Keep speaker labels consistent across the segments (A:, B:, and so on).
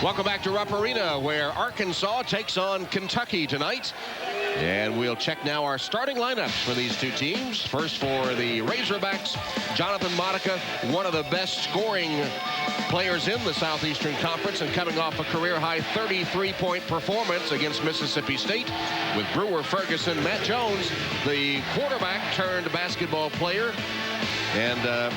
A: Welcome back to Rupp Arena, where Arkansas takes on Kentucky tonight. And we'll check now our starting lineups for these two teams. First for the Razorbacks, Jonathan Monica, one of the best scoring players in the Southeastern Conference and coming off a career-high 33-point performance against Mississippi State. With Brewer, Ferguson, Matt Jones, the quarterback turned basketball player. And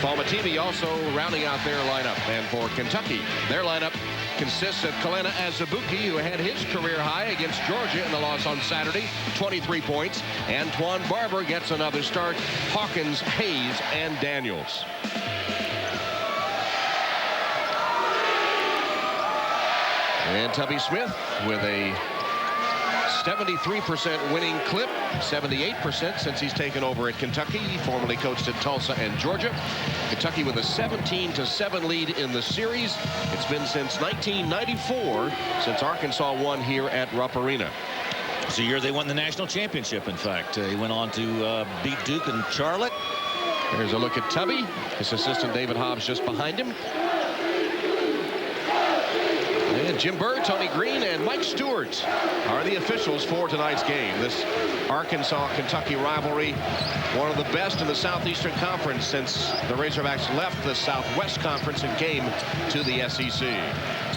A: Falmatimi also rounding out their lineup. And for Kentucky, their lineup consists of Kalena Azubuike, who had his career high against Georgia in the loss on Saturday, 23 points. Antoine Barber gets another start. Hawkins, Hayes, and Daniels. And Tubby Smith with a 73% winning clip, 78% since he's taken over at Kentucky. He formerly coached at Tulsa and Georgia. Kentucky with a 17-7 lead in the series. It's been since 1994 since Arkansas won here at Rupp Arena.
B: It's the year they won the national championship, in fact. He went on to beat Duke and Charlotte.
A: There's a look at Tubby. His assistant David Hobbs just behind him. And Jim Burr, Tony Green, and Mike Stewart are the officials for tonight's game. This Arkansas-Kentucky rivalry, one of the best in the Southeastern Conference since the Razorbacks left the Southwest Conference and came to the SEC.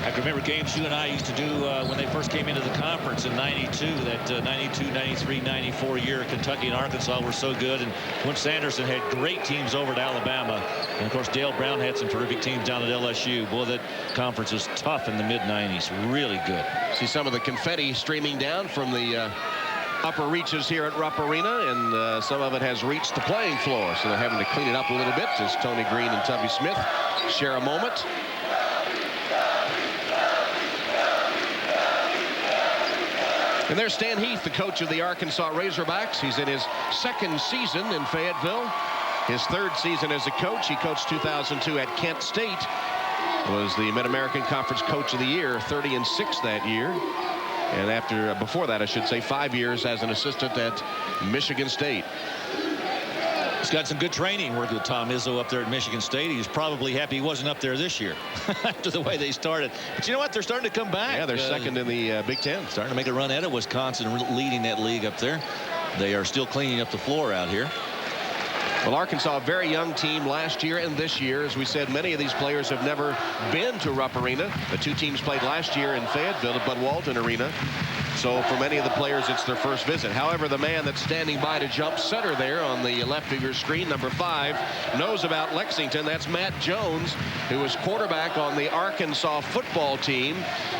B: I can remember games you and I used to do when they first came into the conference in '92. That 92, 93, 94 year, Kentucky and Arkansas were so good. And Quint Sanderson had great teams over at Alabama. And, of course, Dale Brown had some terrific teams down at LSU. Boy, that conference was tough in the mid-'90s. Really good. See some of the confetti streaming down from the upper reaches here at Rupp Arena, and some of it has reached the playing floor. So they're having to clean it up a little bit as Tony Green and Tubby Smith share a moment. And there's Stan Heath, the coach of the Arkansas Razorbacks. He's in his second season in Fayetteville. His third season as a coach. He coached 2002 at Kent State. Was the Mid-American Conference Coach of the Year, 30-6 that year. And before that, I should say, 5 years as an assistant at Michigan State. He's got some good training working with Tom Izzo up there at Michigan State. He's probably happy he wasn't up there this year after the way they started. But you know what? They're starting to come back.
A: Yeah, they're second in the Big Ten.
B: Starting to make a run at it. Wisconsin leading that league up there. They are still cleaning up the floor out here.
A: Well, Arkansas, a very young team last year and this year. As we said, many of these players have never been to Rupp Arena. The two teams played last year in Fayetteville at Bud Walton Arena. So for many of the players, it's their first visit. However, the man that's standing by to jump center there on the left of your screen, number 5, knows about Lexington. That's Matt Jones, who was quarterback on the Arkansas football team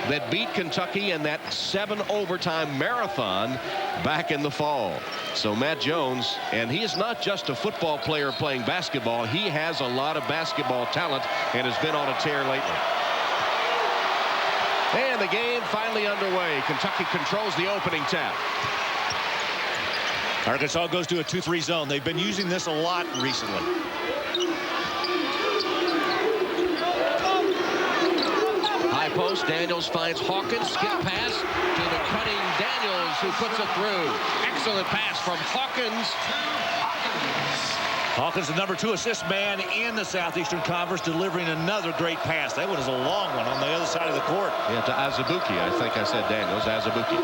A: that beat Kentucky in that 7-overtime marathon back in the fall. So Matt Jones, and he is not just a football player playing basketball. He has a lot of basketball talent and has been on a tear lately. And the game finally underway. Kentucky controls the opening tap.
B: Arkansas goes to a 2-3 zone. They've been using this a lot recently.
A: High post. Daniels finds Hawkins. Skip pass to the cutting Daniels, who puts it through. Excellent pass from Hawkins.
B: Hawkins, the number 2 assist man in the Southeastern Conference, delivering another great pass. That one is a long one on the other side of the court.
A: Yeah, to Azubuike. I think I said Daniels. Azubuike.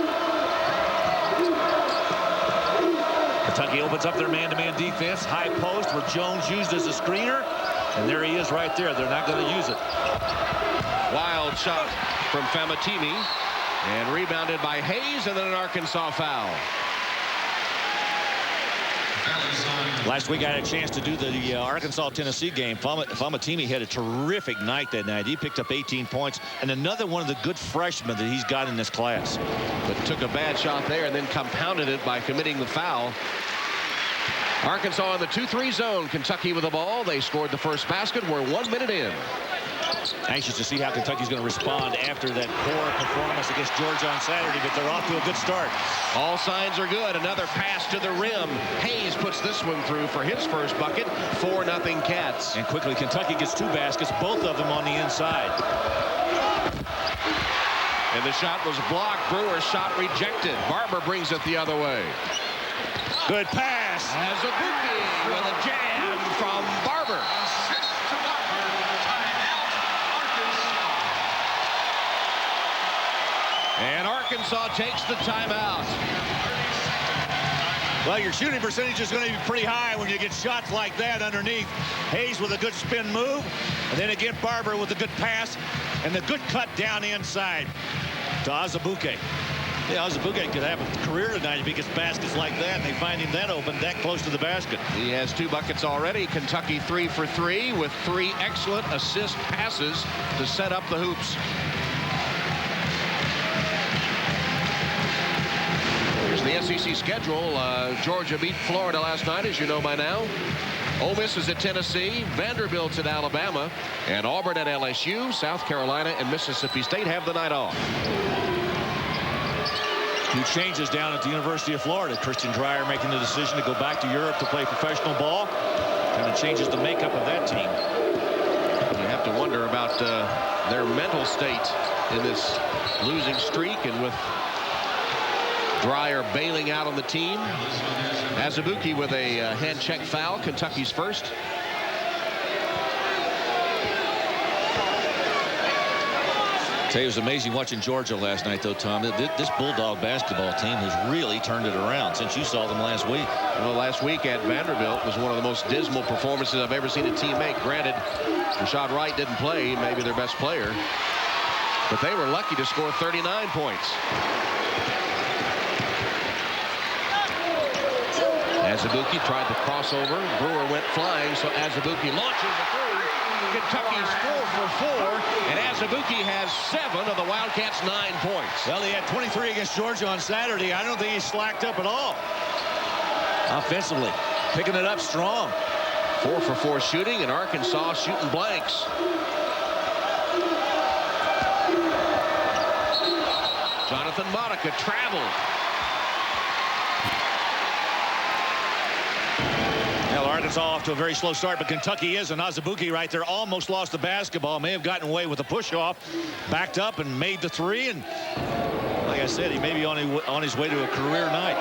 B: Kentucky opens up their man-to-man defense. High post where Jones used as a screener. And there he is right there. They're not going to use it.
A: Wild shot from Falmatimi. And rebounded by Hayes, and then an Arkansas foul.
B: Last week I had a chance to do the Arkansas-Tennessee game. Falmatimi had a terrific night that night. He picked up 18 points, and another one of the good freshmen that he's got in this class.
A: But took a bad shot there and then compounded it by committing the foul. Arkansas in the 2-3 zone. Kentucky with the ball. They scored the first basket. We're 1 minute in.
B: Anxious to see how Kentucky's going to respond after that poor performance against Georgia on Saturday, but they're off to a good start.
A: All signs are good. Another pass to the rim. Hayes puts this one through for his first bucket. 4-0 Cats.
B: And quickly, Kentucky gets 2 baskets, both of them on the inside.
A: And the shot was blocked. Brewer's shot rejected. Barber brings it the other way.
B: Good pass.
A: Azubuike with a jam from Barber. Arkansas takes the timeout.
C: Well, your shooting percentage is going to be pretty high when you get shots like that underneath. Hayes with a good spin move, and then again Barber with a good pass and the good cut down inside to Azubuike. Yeah, Azubuike could have a career tonight if he gets baskets like that, and they find him that open, that close to the basket.
A: He has 2 buckets already. Kentucky 3 for 3 with 3 excellent assist passes to set up the hoops. Here's the SEC schedule. Georgia beat Florida last night, as you know by now. Ole Miss is at Tennessee, Vanderbilt's at Alabama, and Auburn at LSU. South Carolina and Mississippi State have the night off.
C: 2 changes down at the University of Florida. Christian Dreyer making the decision to go back to Europe to play professional ball. Kind of changes the makeup of that team.
A: You have to wonder about their mental state in this losing streak, and with Dreyer bailing out on the team. Azubuike with a hand check foul, Kentucky's first.
C: Tell you, it was amazing watching Georgia last night, though, Tom. This Bulldog basketball team has really turned it around since you saw them last week.
A: Well, last week at Vanderbilt was one of the most dismal performances I've ever seen a team make. Granted, Rashad Wright didn't play, maybe their best player, but they were lucky to score 39 points. Azubuike tried the crossover. Brewer went flying, so Azubuike launches a three. Kentucky's 4 for 4, and Azubuike has 7 of the Wildcats' 9 points.
C: Well, he had 23 against Georgia on Saturday. I don't think he slacked up at all. Offensively, picking it up strong.
A: 4 for 4 shooting, and Arkansas shooting blanks. Jonathan Monica traveled.
C: Well, Arkansas off to a very slow start, but Kentucky is, and Azubuike right there almost lost the basketball. May have gotten away with the push-off, backed up and made the three, and like I said, he may be on his way to a career night.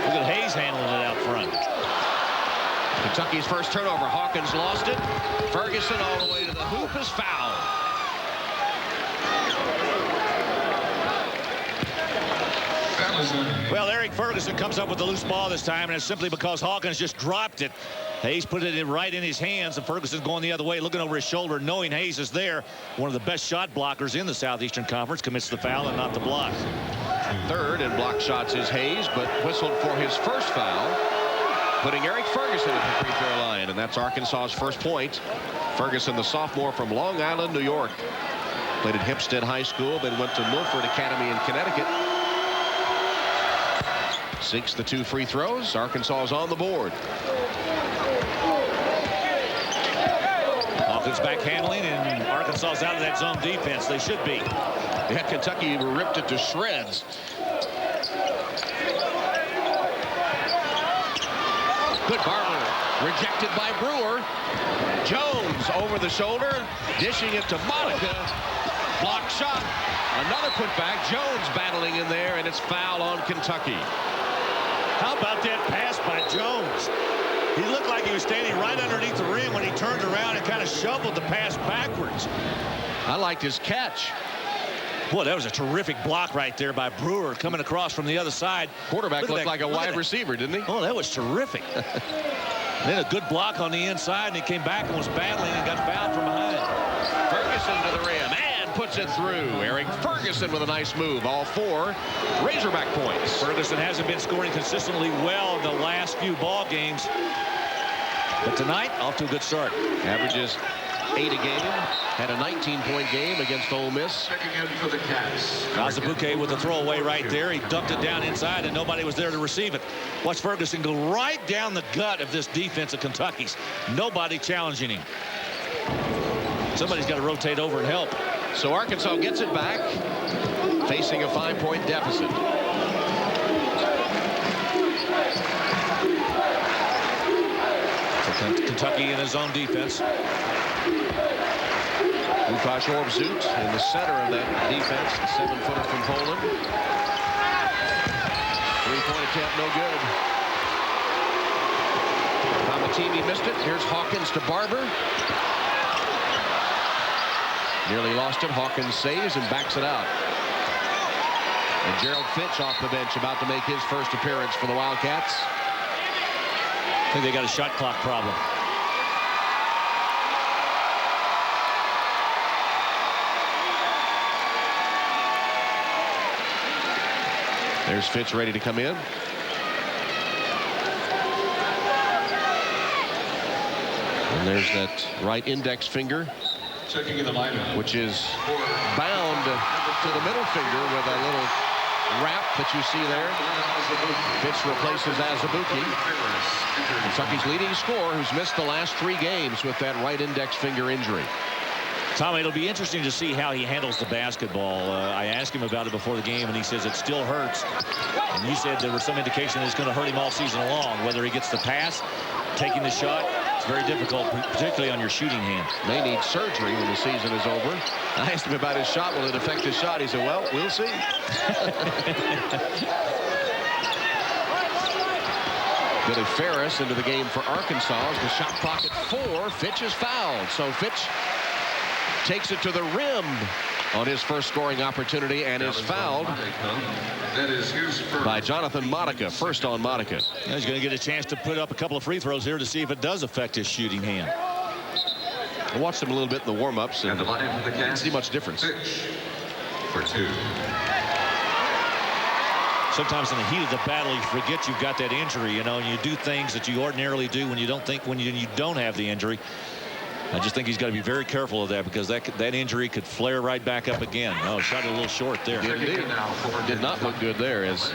C: Look at Hayes handling it out front.
A: Kentucky's first turnover. Hawkins lost it. Ferguson all the way to the hoop is fouled.
C: Well, Eric Ferguson comes up with the loose ball this time, and it's simply because Hawkins just dropped it. Hayes put it right in his hands, and Ferguson going the other way, looking over his shoulder, knowing Hayes is there. One of the best shot blockers in the Southeastern Conference, commits the foul and not the block.
A: Third in block shots is Hayes, but whistled for his first foul, putting Eric Ferguson at the free throw line, and that's Arkansas's first point. Ferguson, the sophomore from Long Island, New York. Played at Hempstead High School, then went to Milford Academy in Connecticut. Sinks the 2 free throws. Arkansas is on the board.
C: Hawkins back handling, and Arkansas's out of that zone defense. They should be.
A: Yeah, Kentucky ripped it to shreds. Good Barber. Rejected by Brewer. Jones over the shoulder. Dishing it to Monica. Block shot. Another putback. Jones battling in there, and it's foul on Kentucky.
C: How about that pass by Jones? He looked like he was standing right underneath the rim when he turned around and kind of shoveled the pass backwards.
A: I liked his catch.
C: Boy, that was a terrific block right there by Brewer coming across from the other side.
A: Quarterback looked like a wide receiver, didn't he?
C: Oh, that was terrific. Then a good block on the inside, and he came back and was battling and got fouled from behind.
A: Ferguson to the rim and puts it through. Eric Ferguson with a nice move. All 4 Razorback points.
C: Ferguson hasn't been scoring consistently well in the last few ball games, but tonight off to a good start.
A: Averages 8 a game. Had a 19-point game against Ole Miss.
C: Azubuike with the throwaway right there. He dumped it down inside, and nobody was there to receive it. Watch Ferguson go right down the gut of this defense of Kentucky's. Nobody challenging him. Somebody's got to rotate over and help.
A: So Arkansas gets it back, facing a 5-point deficit.
C: Kentucky in his own defense.
A: Łukasz Orbzut in the center of that defense, the 7-footer from Poland. 3-point attempt, no good. Kamatini missed it. Here's Hawkins to Barber. Nearly lost it. Hawkins saves and backs it out. And Gerald Fitch off the bench, about to make his first appearance for the Wildcats.
C: I think they got a shot clock problem.
A: There's Fitch ready to come in. And there's that right index finger, which is bound to the middle finger with a little wrap that you see there. Fitch replaces Azubuike, Kentucky's leading scorer, who's missed the last 3 games with that right index finger injury.
C: Tommy, it'll be interesting to see how he handles the basketball. I asked him about it before the game, and he says it still hurts. And you said there was some indication it's going to hurt him all season long. Whether he gets the pass, taking the shot, it's very difficult, particularly on your shooting hand.
A: May need surgery when the season is over. I asked him about his shot. Will it affect his shot? He said, well, we'll see. Billy Ferris into the game for Arkansas. As the shot clock at 4. Fitch is fouled. So Fitch takes it to the rim on his first scoring opportunity and is fouled by Jonathan Modica. First on Modica.
C: He's going to get a chance to put up a couple of free throws here to see if it does affect his shooting hand.
A: I watched him a little bit in the warm-ups and didn't see much difference.
B: For 2.
C: Sometimes in the heat of the battle, you forget you've got that injury, you know, and you do things that you ordinarily do when you don't have the injury. I just think he's got to be very careful of that, because that injury could flare right back up again. Oh, shot it a little short there.
A: Did not look good there as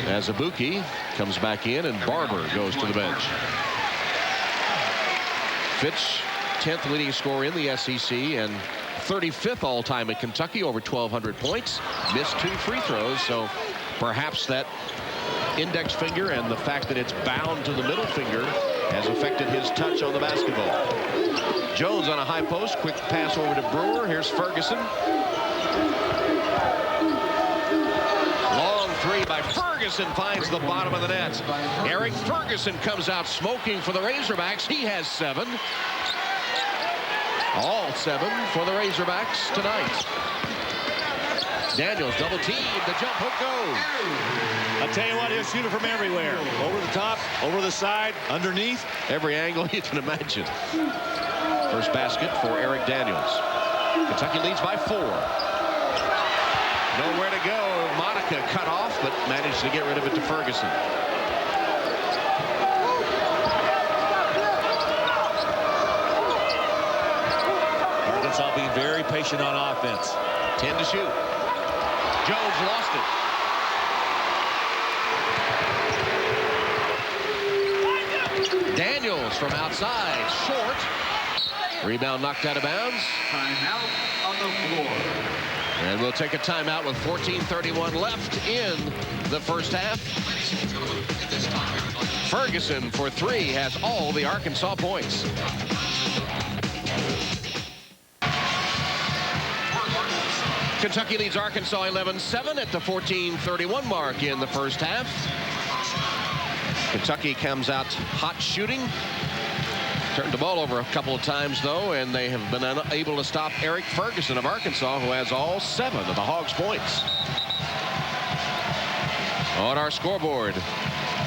A: Azubuike comes back in and Barber goes to the bench. Fitch, 10th leading scorer in the SEC and 35th all-time at Kentucky, over 1,200 points. Missed 2 free throws, so perhaps that index finger and the fact that it's bound to the middle finger has affected his touch on the basketball. Jones on a high post. Quick pass over to Brewer. Here's Ferguson. Long 3 by Ferguson finds the bottom of the net. Eric Ferguson comes out smoking for the Razorbacks. He has 7. All 7 for the Razorbacks tonight. Daniels double team. The jump hook goes.
C: I'll tell you what, he'll shoot it from everywhere. Over the top, over the side, underneath.
A: Every angle you can imagine. First basket for Eric Daniels. Kentucky leads by 4. Nowhere to go. Modica cut off, but managed to get rid of it to Ferguson.
C: Arkansas being very patient on offense.
A: 10 to shoot. Jones lost it. Daniels from outside, short. Rebound knocked out of bounds.
B: Timeout on the floor.
A: And we'll take a timeout with 14:31 left in the first half. Ferguson for 3 has all the Arkansas points. Kentucky leads Arkansas 11-7 at the 14:31 mark in the first half. Kentucky comes out hot shooting. Turned the ball over a couple of times, though, and they have been unable to stop Eric Ferguson of Arkansas, who has all 7 of the Hogs' points. On our scoreboard,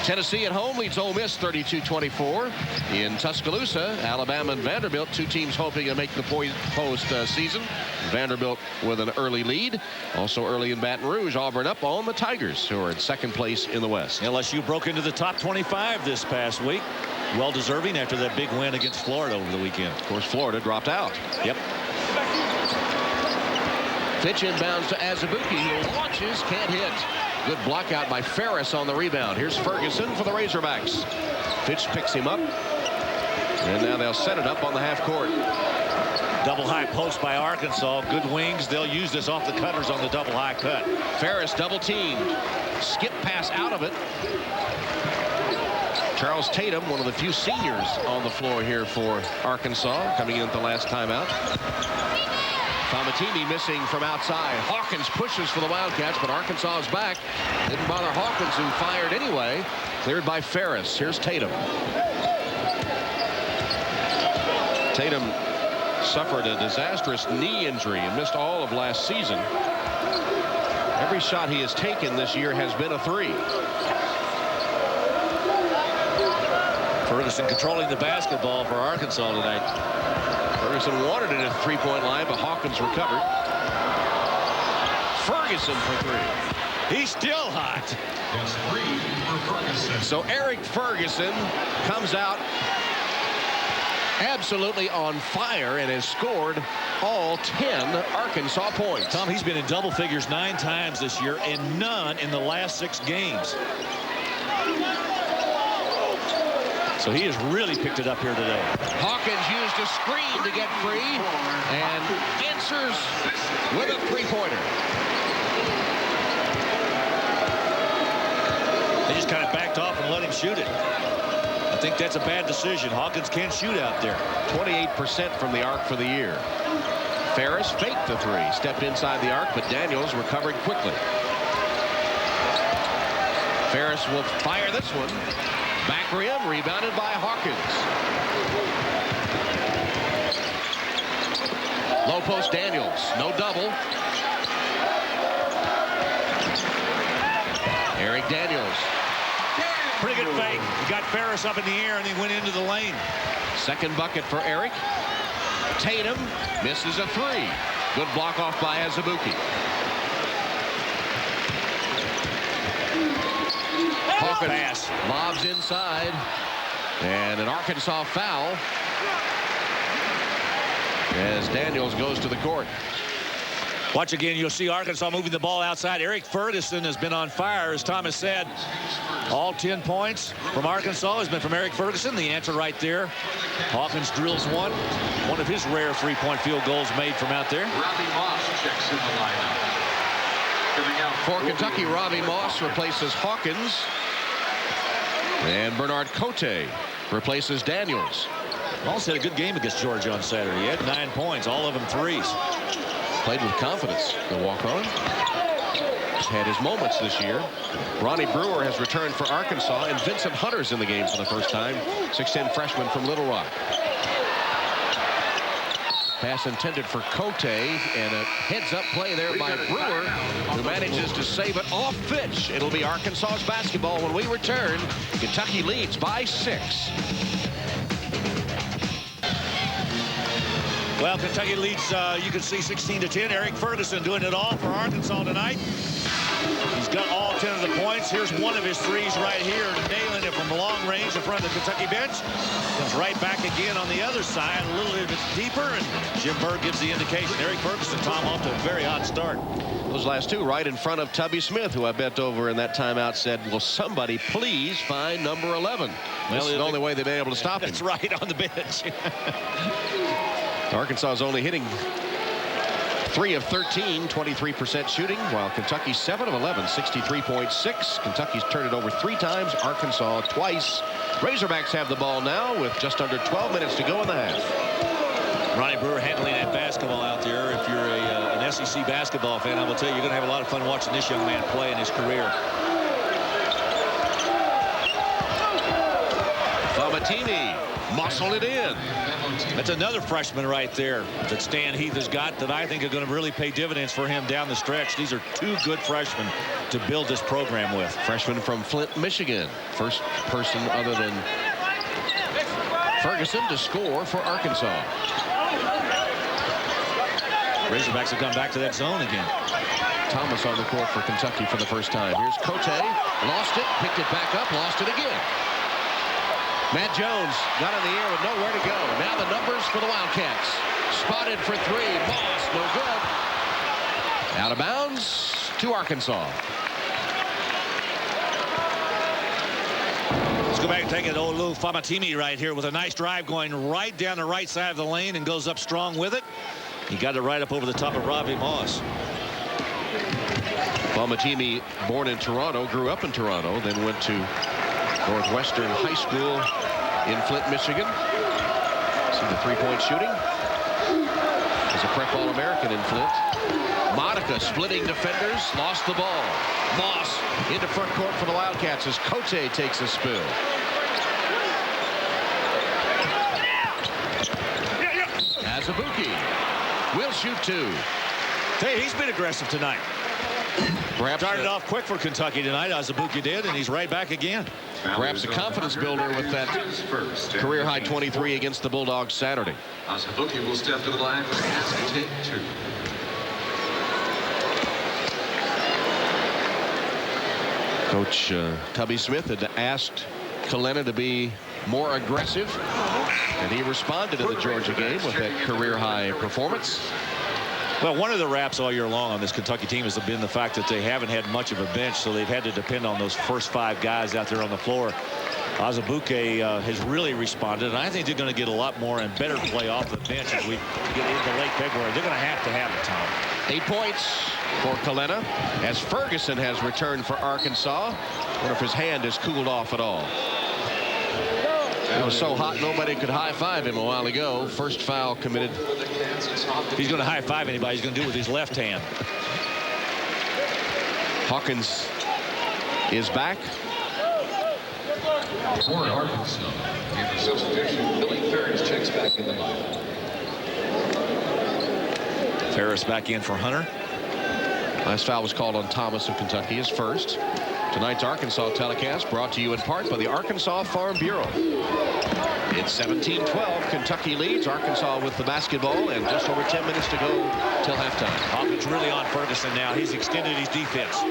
A: Tennessee at home leads Ole Miss 32-24. In Tuscaloosa, Alabama and Vanderbilt, 2 teams hoping to make the postseason. Vanderbilt with an early lead. Also early in Baton Rouge, Auburn up on the Tigers, who are in 2nd place in the West.
C: LSU broke into the top 25 this past week. Well deserving after that big win against Florida over the weekend.
A: Of course, Florida dropped out.
C: Yep.
A: Fitch inbounds to Azubuike, who launches, can't hit. Good block out by Ferris on the rebound. Here's Ferguson for the Razorbacks. Fitch picks him up. And now they'll set it up on the half court.
C: Double high post by Arkansas. Good wings. They'll use this off the cutters on the double high cut.
A: Ferris double teamed. Skip pass out of it. Charles Tatum, one of the few seniors on the floor here for Arkansas, coming in at the last timeout. Famatimi missing from outside. Hawkins pushes for the Wildcats, but Arkansas is back. Didn't bother Hawkins, who fired anyway. Cleared by Ferris. Here's Tatum. Tatum suffered a disastrous knee injury and missed all of last season. Every shot he has taken this year has been a three.
C: Ferguson controlling the basketball for Arkansas tonight.
A: Ferguson wanted it at the three-point line, but Hawkins recovered. Ferguson for three.
C: He's still hot.
A: So Eric Ferguson comes out absolutely on fire and has scored all 10 Arkansas points.
C: Tom, he's been in double figures 9 times this year and none in the last 6 games. So he has really picked it up here today.
A: Hawkins used a screen to get free and answers with a three-pointer.
C: They just kind of backed off and let him shoot it. I think that's a bad decision. Hawkins can't shoot out there.
A: 28% from the arc for the year. Ferris faked the three, stepped inside the arc, but Daniels recovered quickly. Ferris will fire this one. Back rim, rebounded by Hawkins. Low post Daniels, no double. Eric Daniels.
C: Pretty good fake. He got Ferris up in the air and he went into the lane.
A: Second bucket for Eric. Tatum misses a three. Good block off by Azubuike. Hawkins lobs inside. And an Arkansas foul as Daniels goes to the court.
C: Watch again. You'll see Arkansas moving the ball outside. Eric Ferguson has been on fire, as Thomas said. All 10 points from Arkansas has been from Eric Ferguson. The answer right there. Hawkins drills one. One of his rare three-point field goals made from out there.
B: Robbie Moss checks in the lineup.
A: For Kentucky, Robbie Moss replaces Hawkins. And Bernard Cote replaces Daniels.
C: Moss had a good game against Georgia on Saturday. He had 9 points, all of them threes.
A: Played with confidence. The walk-on. He's had his moments this year. Ronnie Brewer has returned for Arkansas, and Vincent Hunter's in the game for the first time. 6'10" freshman from Little Rock. Pass intended for Cote, and a heads-up play there by Brewer, who manages to save it off pitch. It'll be Arkansas's basketball when we return. Kentucky leads by 6.
C: Well, Kentucky leads, you can see 16-10. Eric Ferguson doing it all for Arkansas tonight. He's got all 10 of the points. Here's one of his threes right here, nailing it from long range in front of the Kentucky bench. Comes right back again on the other side, a little bit deeper, and Jim Berg gives the indication. Eric Ferguson, Tom, off to a very hot start.
A: Those last two right in front of Tubby Smith, who I bent over in that timeout said, will somebody please find number 11? Well, this is the only way they've been able to stop him.
C: That's right, on the bench.
A: Arkansas is only hitting 3 of 13, 23% shooting, while Kentucky 7 of 11, 63.6. Kentucky's turned it over 3 times, Arkansas twice. Razorbacks have the ball now with just under 12 minutes to go in the half.
C: Ronnie Brewer handling that basketball out there. If you're an SEC basketball fan, I will tell you, you're going to have a lot of fun watching this young man play in his career.
A: Famatini muscled it in.
C: That's another freshman right there that Stan Heath has got that I think are going to really pay dividends for him down the stretch. These are 2 good freshmen to build this program with.
A: Freshman from Flint, Michigan. First person other than Ferguson to score for Arkansas.
C: Razorbacks have gone back to that zone again.
A: Thomas on the court for Kentucky for the first time. Here's Cote. Lost it, picked it back up, lost it again. Matt Jones got in the air with nowhere to go. Now the numbers for the Wildcats. Spotted for 3. Moss, no good. Out of bounds to Arkansas.
C: Let's go back and take it. Old Lou Famatimi right here with a nice drive going right down the right side of the lane and goes up strong with it. He got it right up over the top of Robbie Moss.
A: Famatimi, born in Toronto, grew up in Toronto, then went to Northwestern High School in Flint, Michigan. See the three-point shooting. As a prep All-American in Flint. Monica splitting defenders, lost the ball. Moss into front court for the Wildcats as Cote takes a spill. Azubuike will shoot 2.
C: Hey, he's been aggressive tonight. Started off quick for Kentucky tonight. Azubuike did, and he's right back again.
A: Perhaps a confidence builder with that career high 23 against the Bulldogs Saturday.
D: Azubuike will step to the line for the take 2.
A: Coach Tubby Smith had asked Kalena to be more aggressive, and he responded in the Georgia game with that career high performance.
C: Well, one of the raps all year long on this Kentucky team has been the fact that they haven't had much of a bench, so they've had to depend on those first 5 guys out there on the floor. Azubuike has really responded, and I think they're going to get a lot more and better play off the bench as we get into late February. They're going to have it, Tom.
A: 8 points for Kalena as Ferguson has returned for Arkansas. I wonder if his hand has cooled off at all. It was so hot nobody could high-five him a while ago. First foul committed.
C: If he's going to high-five anybody, he's going to do it with his left hand.
A: Hawkins is back.
D: For Arkansas, and for substitution, Billy Ferris checks back in the line.
C: Ferris back in for Hunter.
A: Last foul was called on Thomas of Kentucky, his first. Tonight's Arkansas telecast brought to you in part by the Arkansas Farm Bureau. It's 17-12. Kentucky leads. Arkansas with the basketball, and just over 10 minutes to go till halftime.
C: Hawkins really on Ferguson now. He's extended his defense.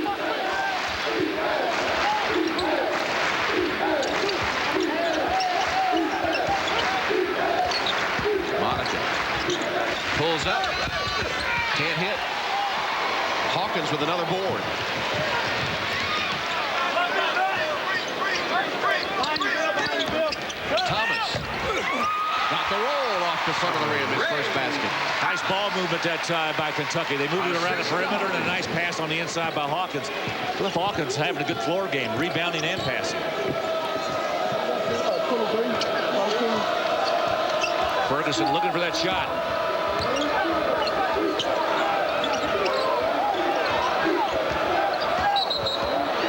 A: Monica pulls up. Can't hit. Hawkins with another board. Thomas got the roll off the front of the rim, his first basket.
C: Nice ball movement that time by Kentucky. They moved it around the perimeter, and a nice pass on the inside by Hawkins. Cliff Hawkins having a good floor game, rebounding and passing. Ferguson looking for that shot.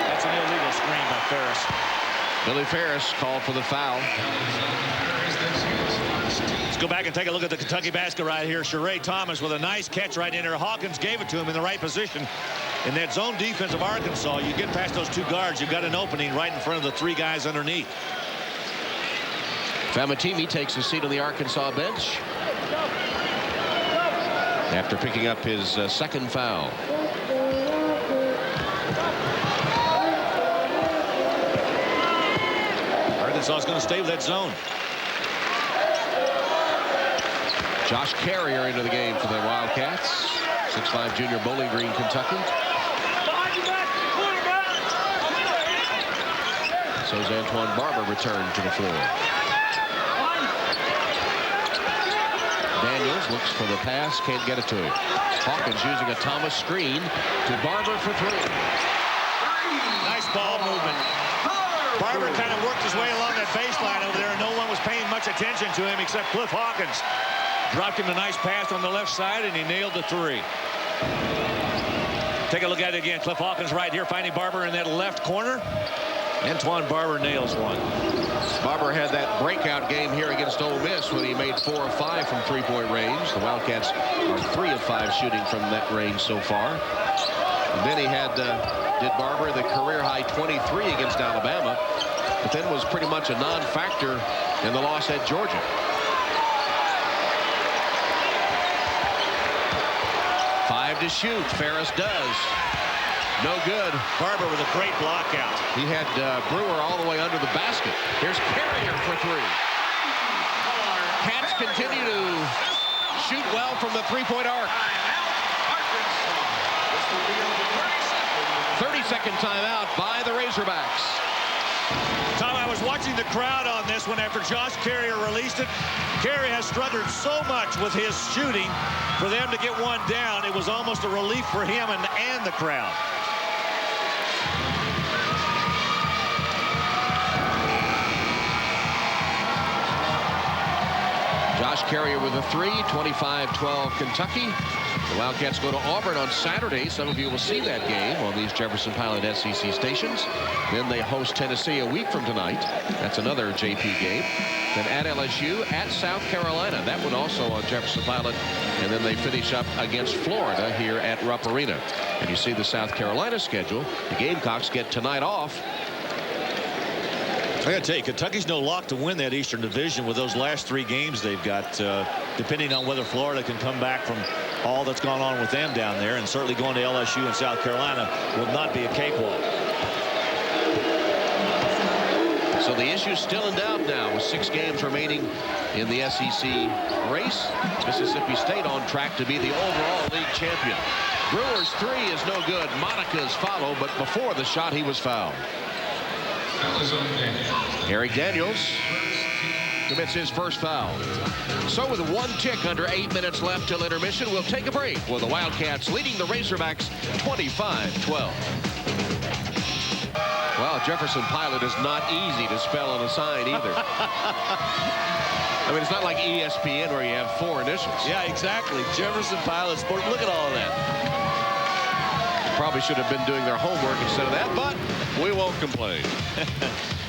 C: That's an illegal screen by Ferris.
A: Billy Ferris called for the foul.
C: Let's go back and take a look at the Kentucky basket right here. Sheree Thomas with a nice catch right in there. Hawkins gave it to him in the right position. In that zone defense of Arkansas, you get past those 2 guards, you've got an opening right in front of the 3 guys underneath.
A: Famatimi takes a seat on the Arkansas bench after picking up his second foul.
C: Arkansas is going to stay with that zone.
A: Josh Carrier into the game for the Wildcats. 6'5" junior, Bowling Green, Kentucky. So has Antoine Barber returned to the floor. Daniels looks for the pass, can't get it to him. Hawkins using a Thomas screen to Barber for 3.
C: Nice ball movement. Barber kind of worked his way along that baseline over there, and no one was paying much attention to him except Cliff Hawkins. Dropped him a nice pass on the left side, and he nailed the 3. Take a look at it again. Cliff Hawkins right here, finding Barber in that left corner. Antoine Barber nails one.
A: Barber had that breakout game here against Ole Miss when he made 4 of 5 from 3-point range. The Wildcats are 3 of 5 shooting from that range so far. And then he had, did Barber the career high 23 against Alabama, but then was pretty much a non-factor in the loss at Georgia. Five to shoot. Ferris does. No good.
C: Barber with a great block out.
A: He had Brewer all the way under the basket. Here's Carrier for 3. Cats continue to shoot well from the 3-point arc. 30-second timeout by the Razorbacks.
C: Tom, I was watching the crowd on this one after Josh Carrier released it. Carrier has struggled so much with his shooting. For them to get one down, it was almost a relief for him and the crowd.
A: Josh Carrier with a 3, 25-12 Kentucky. The Wildcats go to Auburn on Saturday. Some of you will see that game on these Jefferson-Pilot SEC stations. Then they host Tennessee a week from tonight. That's another JP game. Then at LSU, at South Carolina. That one also on Jefferson-Pilot. And then they finish up against Florida here at Rupp Arena. And you see the South Carolina schedule. The Gamecocks get tonight off.
C: I got to tell you, Kentucky's no lock to win that Eastern Division with those last 3 games they've got, depending on whether Florida can come back from all that's gone on with them down there. And certainly going to LSU and South Carolina will not be a cakewalk.
A: So the issue's still in doubt now with 6 games remaining in the SEC race. Mississippi State on track to be the overall league champion. Brewer's 3 is no good. Monica's follow, but before the shot he was fouled. Eric Daniels commits his first foul. So with 1 tick under 8 minutes left till intermission, we'll take a break with the Wildcats leading the Razorbacks 25-12. Well, Jefferson-Pilot is not easy to spell on a sign either. I mean, it's not like ESPN where you have 4 initials.
C: Yeah, exactly. Jefferson-Pilot Sports. Look at all of that.
A: Probably should have been doing their homework instead of that, but we won't complain.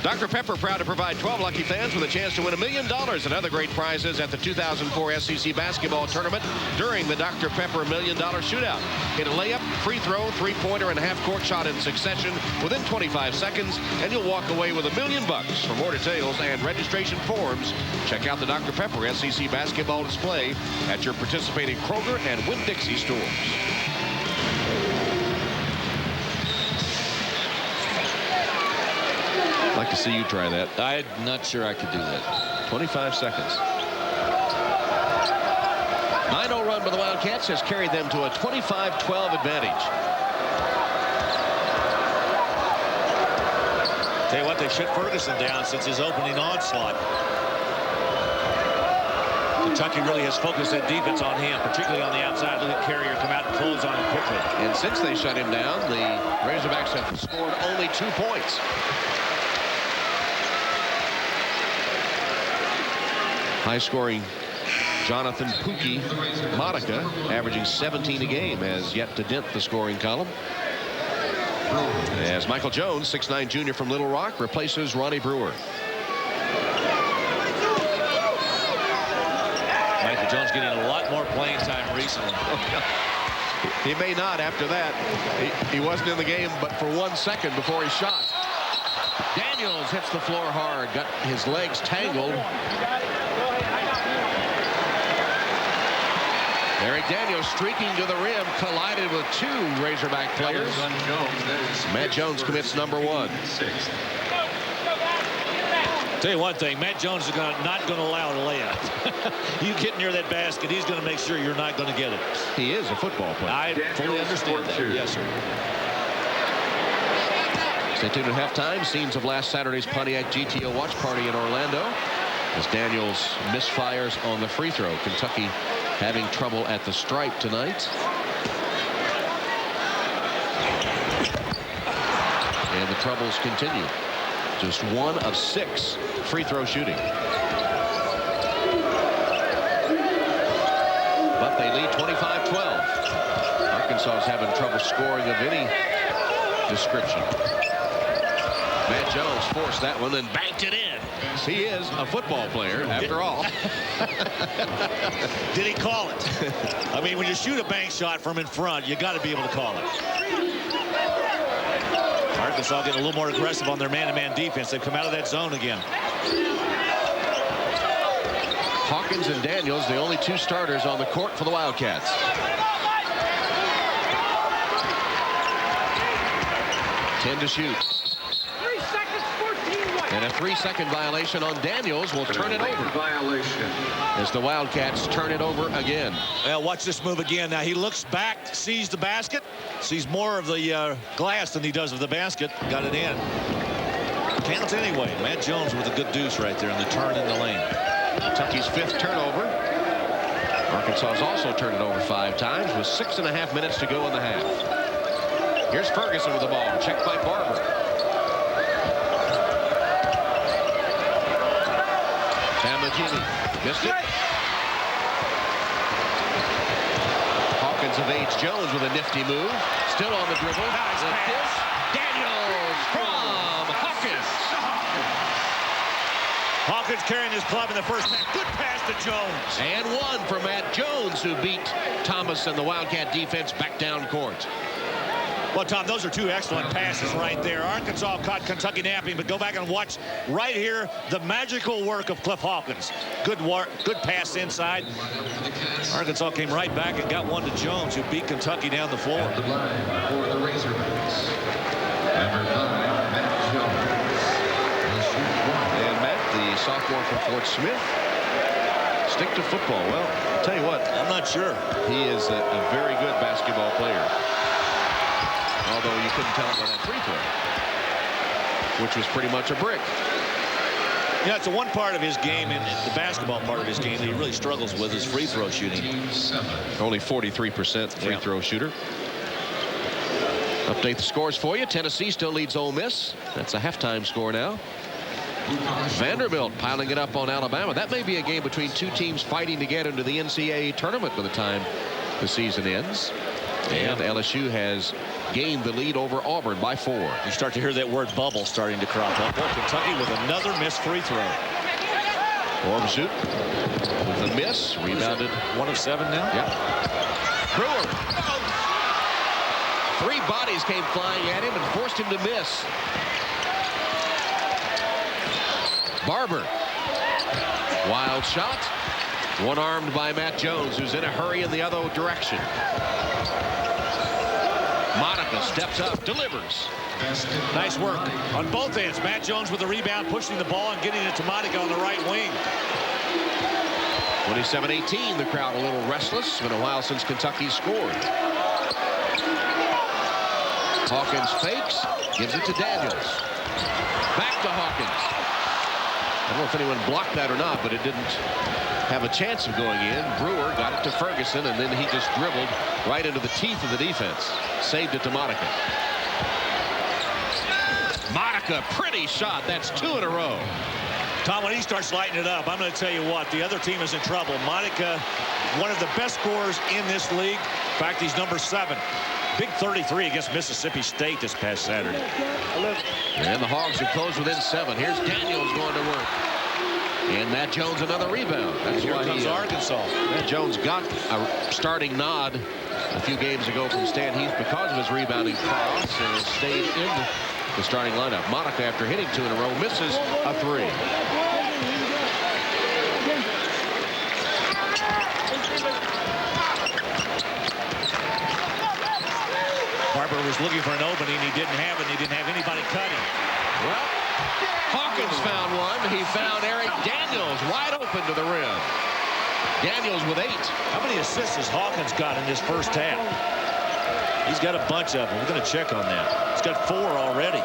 A: Dr. Pepper proud to provide 12 lucky fans with a chance to win $1 million and other great prizes at the 2004 SEC basketball tournament during the Dr. Pepper $1 Million Shootout. Hit a layup, free throw, 3-pointer, and half-court shot in succession within 25 seconds, and you'll walk away with $1 million. For more details and registration forms, check out the Dr. Pepper SEC basketball display at your participating Kroger and Winn-Dixie stores. I'd like to see you try that.
C: I'm not sure I could do that.
A: 25 seconds. 9-0 run by the Wildcats has carried them to a 25-12 advantage.
C: Tell you what, they shut Ferguson down since his opening onslaught. Kentucky really has focused that defense on him, particularly on the outside. Look at Carrier come out and close on him quickly.
A: And since they shut him down, the Razorbacks have scored only 2 points. High-scoring Jonathan Pookie Monica, averaging 17 a game, has yet to dent the scoring column. As Michael Jones, 6'9" junior from Little Rock, replaces Ronnie Brewer.
C: Michael Jones getting a lot more playing time recently.
A: He may not after that. He wasn't in the game but for 1 second before he shot. Daniels hits the floor hard, got his legs tangled. Eric Daniels streaking to the rim, collided with 2 Razorback players. Matt Jones commits number 1.
C: Tell you one thing, Matt Jones is not going to allow a layup. You get near that basket, he's going to make sure you're not going to get it.
A: He is a football player.
C: I fully understand that. Yes, sir.
A: Stay tuned at halftime. Scenes of last Saturday's Pontiac GTO watch party in Orlando as Daniels misfires on the free throw. Kentucky having trouble at the stripe tonight. And the troubles continue. Just 1 of 6 free throw shooting. But they lead 25-12. Arkansas is having trouble scoring of any description. Matt Jones forced that one and banked it in. He is a football player, after all.
C: Did he call it? I mean, when you shoot a bank shot from in front, you got to be able to call it. Arkansas getting a little more aggressive on their man-to-man defense. They've come out of that zone again.
A: Hawkins and Daniels, the only 2 starters on the court for the Wildcats. 10 to shoot.
E: 3 seconds, 14
A: And a 3-second violation on Daniels will turn it over.
D: Violation.
A: As the Wildcats turn it over again.
C: Well, watch this move again. Now he looks back, sees the basket, sees more of the glass than he does of the basket. Got it in. Counts anyway. Matt Jones with a good deuce right there in the turn in the lane.
A: Kentucky's 5th turnover. Arkansas has also turned it over 5 times with 6.5 minutes to go in the half. Here's Ferguson with the ball. Checked by Barber. Sam McKinney missed it. hands of H. Jones with a nifty move. Still on the dribble.
C: Nice pass.
A: Daniels from Hawkins.
C: Hawkins carrying his club in the first half. Good pass to Jones.
A: And one for Matt Jones, who beat Thomas and the Wildcat defense back down court.
C: Well, Tom, those are two excellent passes right there. Arkansas caught Kentucky napping, but go back and watch right here the magical work of Cliff Hawkins. Good work, good pass inside. Arkansas came right back and got one to Jones, who beat Kentucky down the floor.
D: At the line for the Razorbacks, number 5, Matt Jones.
A: And Matt, the sophomore from Fort Smith, stick to football. Well, I'll tell you what,
C: I'm not sure.
A: he is a very good basketball player. Although you couldn't tell him by that free throw, which was pretty much a brick.
C: Yeah, it's the one part of his game, and the basketball part of his game that he really struggles with is free throw shooting.
A: Only 43% free throw shooter. Update the scores for you. Tennessee still leads Ole Miss. That's a halftime score now. Vanderbilt piling it up on Alabama. That may be a game between two teams fighting to get into the NCAA tournament by the time the season ends. And LSU has gained the lead over Auburn by 4.
C: You start to hear that word bubble starting to crop up. Well, Kentucky with another missed free throw.
A: Orm shoot with a miss. Rebounded.
C: 1 of 7 now?
A: Yep. Brewer. 3 bodies came flying at him and forced him to miss. Barber. Wild shot. One-armed by Matt Jones, who's in a hurry in the other direction. Monica steps up, delivers.
C: Nice work on both ends. Matt Jones with the rebound, pushing the ball and getting it to Monica on the right wing.
A: 27-18, the crowd a little restless. It's been a while since Kentucky scored. Hawkins fakes, gives it to Daniels. Back to Hawkins. I don't know if anyone blocked that or not, but it didn't have a chance of going in. Brewer got it to Ferguson, and then he just dribbled right into the teeth of the defense. Saved it to Monica. Monica, pretty shot. That's 2 in a row.
C: Tom, when he starts lighting it up, I'm going to tell you what, the other team is in trouble. Monica, one of the best scorers in this league. In fact, he's number 7. Big 33 against Mississippi State this past Saturday.
A: And the Hogs have closed within 7. Here's Daniels going to work. And Matt Jones another rebound. That's
C: Here
A: why
C: comes Arkansas.
A: Matt Jones got a starting nod a few games ago from Stan Heath because of his rebounding prowess and has stayed in the starting lineup. Monica, after hitting 2 in a row, misses a 3.
C: Barber was looking for an opening. He didn't have it. He didn't have anybody cutting.
A: Well, Hawkins found one. He found Eric Daniels wide open to the rim. Daniels with 8.
C: How many assists has Hawkins got in this first half? He's got a bunch of them. We're going to check on that. He's got 4 already.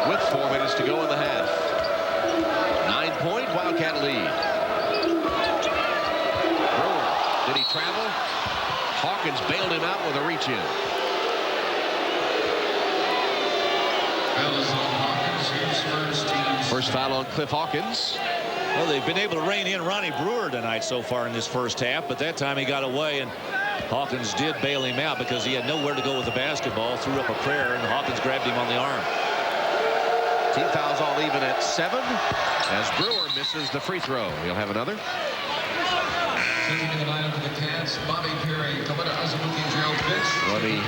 A: With 4 minutes to go in the half. 9-point Wildcat lead. Brewer, did he travel? Hawkins bailed him out with a reach-in. First foul on Cliff Hawkins.
C: Well, they've been able to rein in Ronnie Brewer tonight so far in this first half, but that time he got away, and Hawkins did bail him out because he had nowhere to go with the basketball. Threw up a prayer, and Hawkins grabbed him on the arm.
A: Team fouls all even at 7 as Brewer misses the free throw. He'll have another.
D: Taking to the lineup for the Cats, Bobby Perry, Kamada Azubuike, Gerald Fitch.
A: Ronnie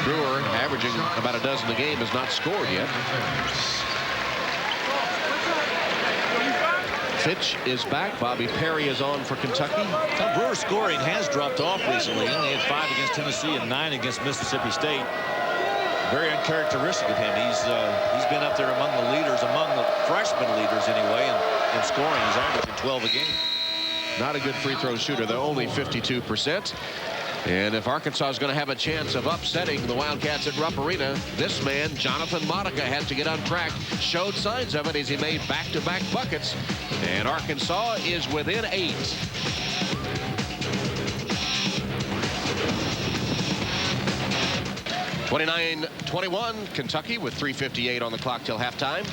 A: Brewer, averaging about a dozen a game, has not scored yet. Fitch is back. Bobby Perry is on for Kentucky.
C: Now, Brewer's scoring has dropped off recently. He only had 5 against Tennessee and 9 against Mississippi State. Very uncharacteristic of him. He's been up there among the leaders, among the freshman leaders anyway, in scoring. He's averaging 12 a game.
A: Not a good free throw shooter. They're only 52%. And if Arkansas is going to have a chance of upsetting the Wildcats at Rupp Arena, this man, Jonathan Monica, had to get on track. Showed signs of it as he made back-to-back buckets. And Arkansas is within 8. (29-21) Kentucky with 3:58 on the clock till halftime.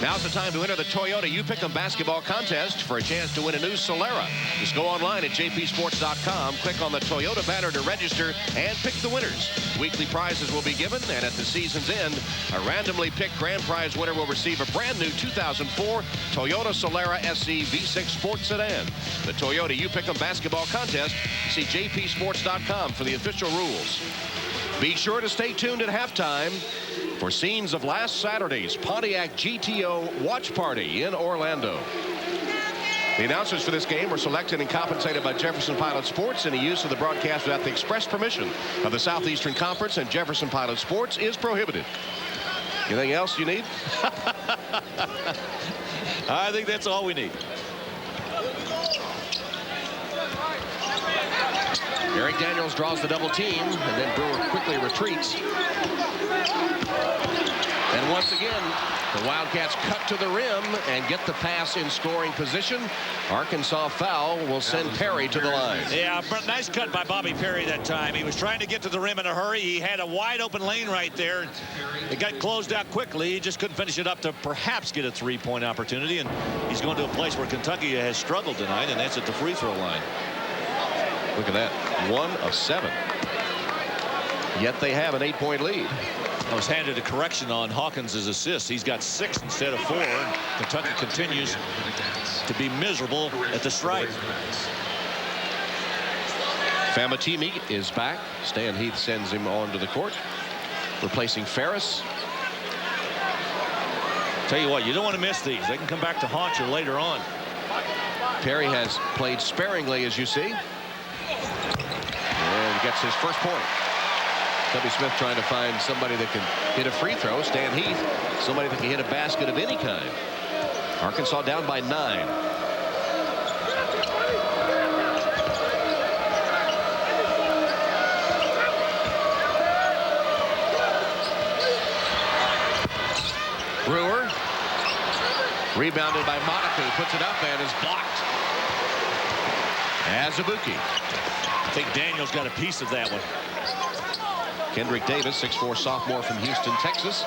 A: Now's the time to enter the Toyota You Pick'em basketball contest for a chance to win a new Solera. Just go online at jpsports.com, click on the Toyota banner to register, and pick the winners. Weekly prizes will be given, and at the season's end, a randomly picked grand prize winner will receive a brand new 2004 Toyota Solera SE V6 Sport Sedan. The Toyota You Pick'em basketball contest. See jpsports.com for the official rules. Be sure to stay tuned at halftime for scenes of last Saturday's Pontiac GTO watch party in Orlando. The announcers for this game were selected and compensated by Jefferson-Pilot Sports. Any use of the broadcast without the express permission of the Southeastern Conference and Jefferson-Pilot Sports is prohibited. Anything else you need?
C: I think that's all we need.
A: Eric Daniels draws the double team, and then Brewer quickly retreats. And once again, the Wildcats cut to the rim and get the pass in scoring position. Arkansas foul will send Perry to the line.
C: Yeah, nice cut by Bobby Perry that time. He was trying to get to the rim in a hurry. He had a wide open lane right there. It got closed out quickly. He just couldn't finish it up to perhaps get a three-point opportunity. And he's going to a place where Kentucky has struggled tonight, and that's at the free throw line.
A: Look at that, 1 of 7. Yet they have an 8-point lead.
C: I was handed a correction on Hawkins' assist. He's got 6 instead of 4. And Kentucky continues to be miserable at the stripe.
A: Famatimi is back. Stan Heath sends him onto the court, replacing Ferris.
C: Tell you what, you don't want to miss these. They can come back to haunt you later on.
A: Perry has played sparingly, as you see. And gets his first point. Tubby Smith trying to find somebody that can hit a free throw. Stan Heath, somebody that can hit a basket of any kind. Arkansas down by 9. Brewer. Rebounded by Monica, who puts it up and is blocked. Azubuike.
C: I think Daniels got a piece of that one.
A: Kendrick Davis, 6'4" sophomore from Houston, Texas,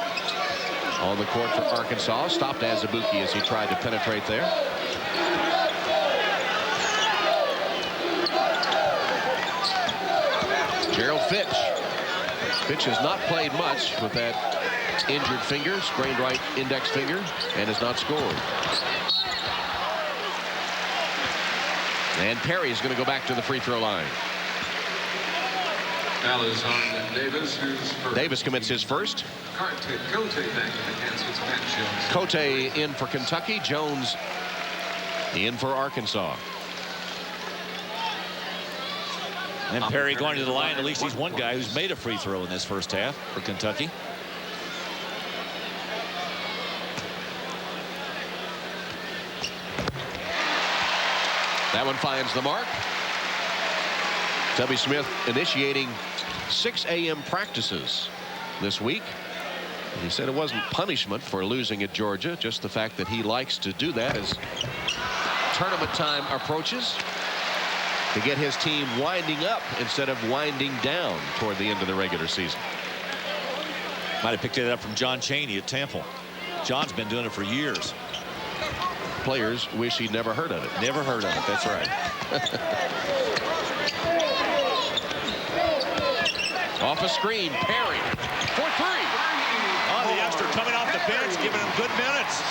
A: on the court for Arkansas. Stopped Azubuike as he tried to penetrate there. Gerald Fitch. Fitch has not played much with that injured finger, sprained right index finger, and has not scored. And Perry is going to go back to the free throw line. Davis commits his first. Cote in for Kentucky. Jones in for Arkansas.
C: And Perry going to the line. At least he's one guy who's made a free throw in this first half for Kentucky.
A: That one finds the mark. Tubby Smith initiating 6 a.m. practices this week. And he said it wasn't punishment for losing at Georgia, just the fact that he likes to do that as tournament time approaches, to get his team winding up instead of winding down toward the end of the regular season.
C: Might have picked it up from John Chaney at Temple. John's been doing it for years.
A: Players wish he'd never heard of it.
C: Never heard of it. That's right.
A: Off a screen, Perry for 3.
C: Oh, the youngster coming off the bench, giving him good minutes.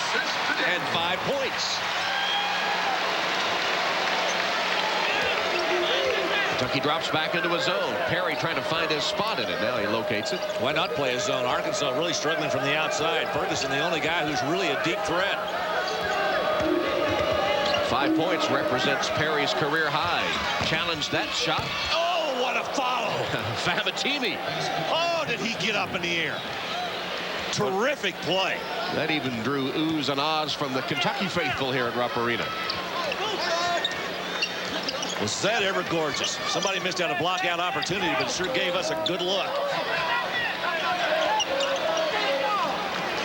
A: And 5 points. Kentucky drops back into a zone. Perry trying to find his spot in it. Now he locates it.
C: Why not play a zone? Arkansas really struggling from the outside. Ferguson, the only guy who's really a deep threat.
A: 5 points represents Perry's career high. Challenged that shot.
C: Oh, what a follow.
A: Famatimi.
C: Oh, did he get up in the air. Terrific play.
A: That even drew oohs and ahs from the Kentucky faithful here at Rupp Arena.
C: Was that ever gorgeous? Somebody missed out a block-out opportunity, but sure gave us a good look.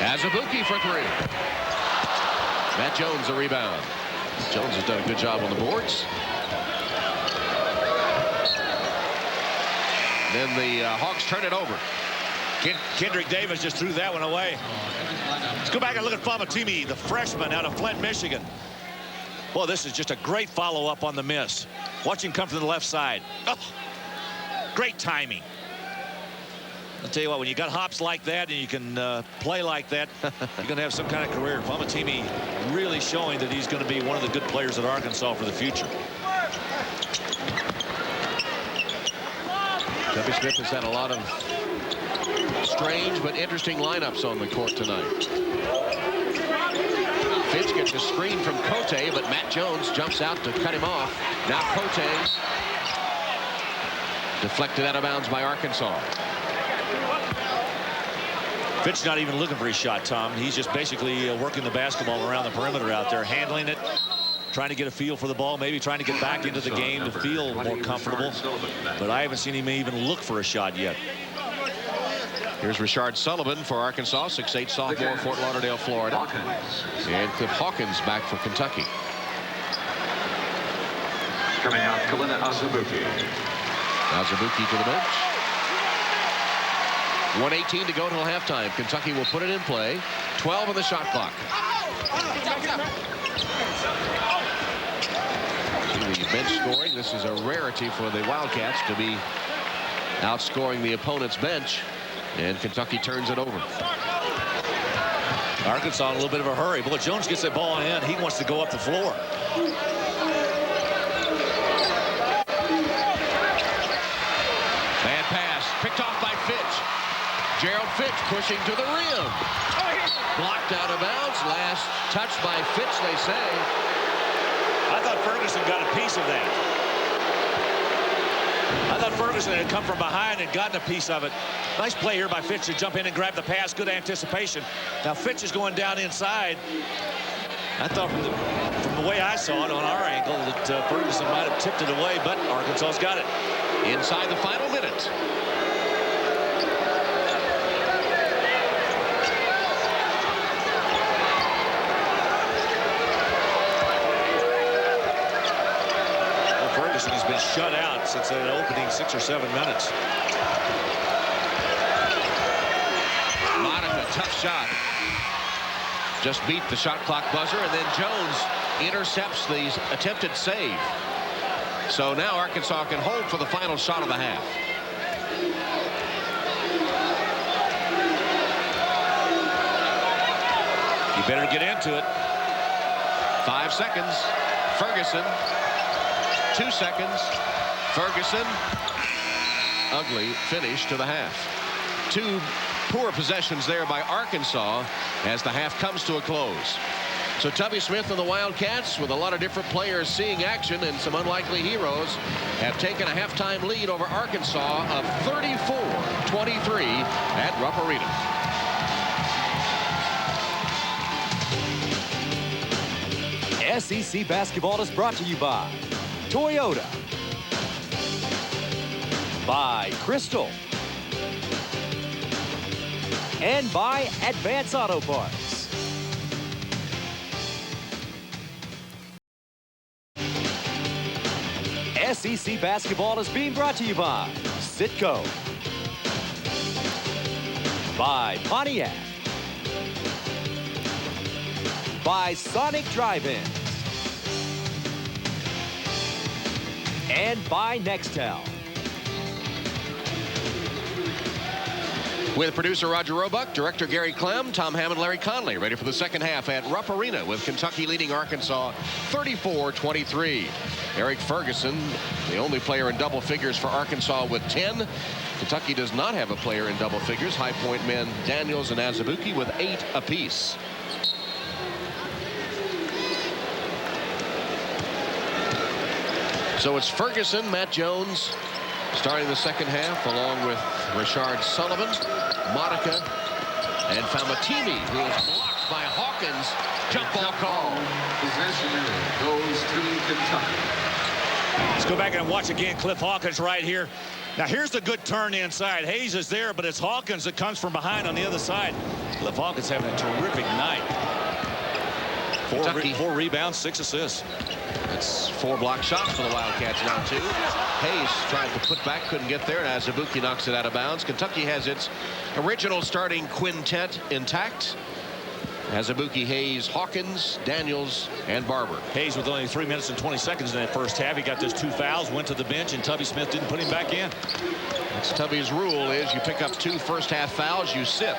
A: Azubuike for 3. Matt Jones, a rebound. Jones has done a good job on the boards. Then the Hawks turn it over.
C: Kendrick Davis just threw that one away. Let's go back and look at Famatimi, the freshman out of Flint, Michigan. Well, this is just a great follow-up on the miss. Watch him come from the left side. Oh, great timing. I'll tell you what, when you got hops like that and you can play like that, you're going to have some kind of career. Famatimi really showing that he's going to be one of the good players at Arkansas for the future.
A: Debbie Smith has had a lot of strange but interesting lineups on the court tonight. Fitch gets a screen from Cote, but Matt Jones jumps out to cut him off. Now Cote deflected out of bounds by Arkansas.
C: Fitch not even looking for his shot, Tom. He's just basically working the basketball around the perimeter out there, handling it, trying to get a feel for the ball, maybe trying to get back into the game to feel more comfortable. But I haven't seen him even look for a shot yet.
A: Here's Rashard Sullivan for Arkansas, 6'8" sophomore, Fort Lauderdale, Florida. And Cliff Hawkins back for Kentucky.
D: Coming out, Kalina Azubuike.
A: Azubuike to the bench. 1:18 to go till halftime. Kentucky will put it in play. 12 on the shot clock. The bench scoring. This is a rarity for the Wildcats to be outscoring the opponent's bench. And Kentucky turns it over.
C: Arkansas in a little bit of a hurry. But Jones gets that ball in. He wants to go up the floor.
A: Bad pass. Picked off by Fitch. Gerald Fitch pushing to the rim. Blocked out of bounds. Last touch by Fitch, they say.
C: I thought Ferguson got a piece of that. I thought Ferguson had come from behind and gotten a piece of it. Nice play here by Fitch to jump in and grab the pass. Good anticipation. Now Fitch is going down inside. I thought from the way I saw it on our angle that Ferguson might have tipped it away, but Arkansas's got it.
A: Inside the final minute.
C: He's been shut out since the opening 6 or 7 minutes.
A: Monica, tough shot. Just beat the shot clock buzzer, and then Jones intercepts the attempted save. So now Arkansas can hold for the final shot of the half.
C: You better get into it.
A: 5 seconds. Ferguson. 2 seconds. Ferguson. Ugly finish to the half. 2 poor possessions there by Arkansas as the half comes to a close. So Tubby Smith and the Wildcats, with a lot of different players seeing action and some unlikely heroes, have taken a halftime lead over Arkansas of 34-23 at Rupp Arena.
F: SEC basketball is brought to you by Toyota, by Crystal, and by Advance Auto Parts. SEC basketball is being brought to you by Citgo, by Pontiac, by Sonic Drive-Ins, and by Nextel.
A: With producer Roger Roebuck, director Gary Clem, Tom Hammond, Larry Conley, ready for the second half at Rupp Arena with Kentucky leading Arkansas 34-23. Eric Ferguson, the only player in double figures for Arkansas with 10. Kentucky does not have a player in double figures. High Point men Daniels and Azubuike with 8 apiece. So it's Ferguson, Matt Jones starting the second half, along with Rashard Sullivan, Monica, and Famatimi, who is blocked by Hawkins. Jump ball call.
D: Possession goes to Kentucky.
C: Let's go back and watch again. Cliff Hawkins right here. Now here's the good turn inside. Hayes is there, but it's Hawkins that comes from behind on the other side. Cliff Hawkins having a terrific night. 4 rebounds, 6 assists.
A: It's 4 block shots for the Wildcats now, too. Hayes tried to put back, couldn't get there, and Azubuike knocks it out of bounds. Kentucky has its original starting quintet intact. Azubuike, Hayes, Hawkins, Daniels, and Barber.
C: Hayes with only 3 minutes and 20 seconds in that first half. He got those 2 fouls, went to the bench, and Tubby Smith didn't put him back in.
A: That's Tubby's rule is you pick up 2 first half fouls, you sit.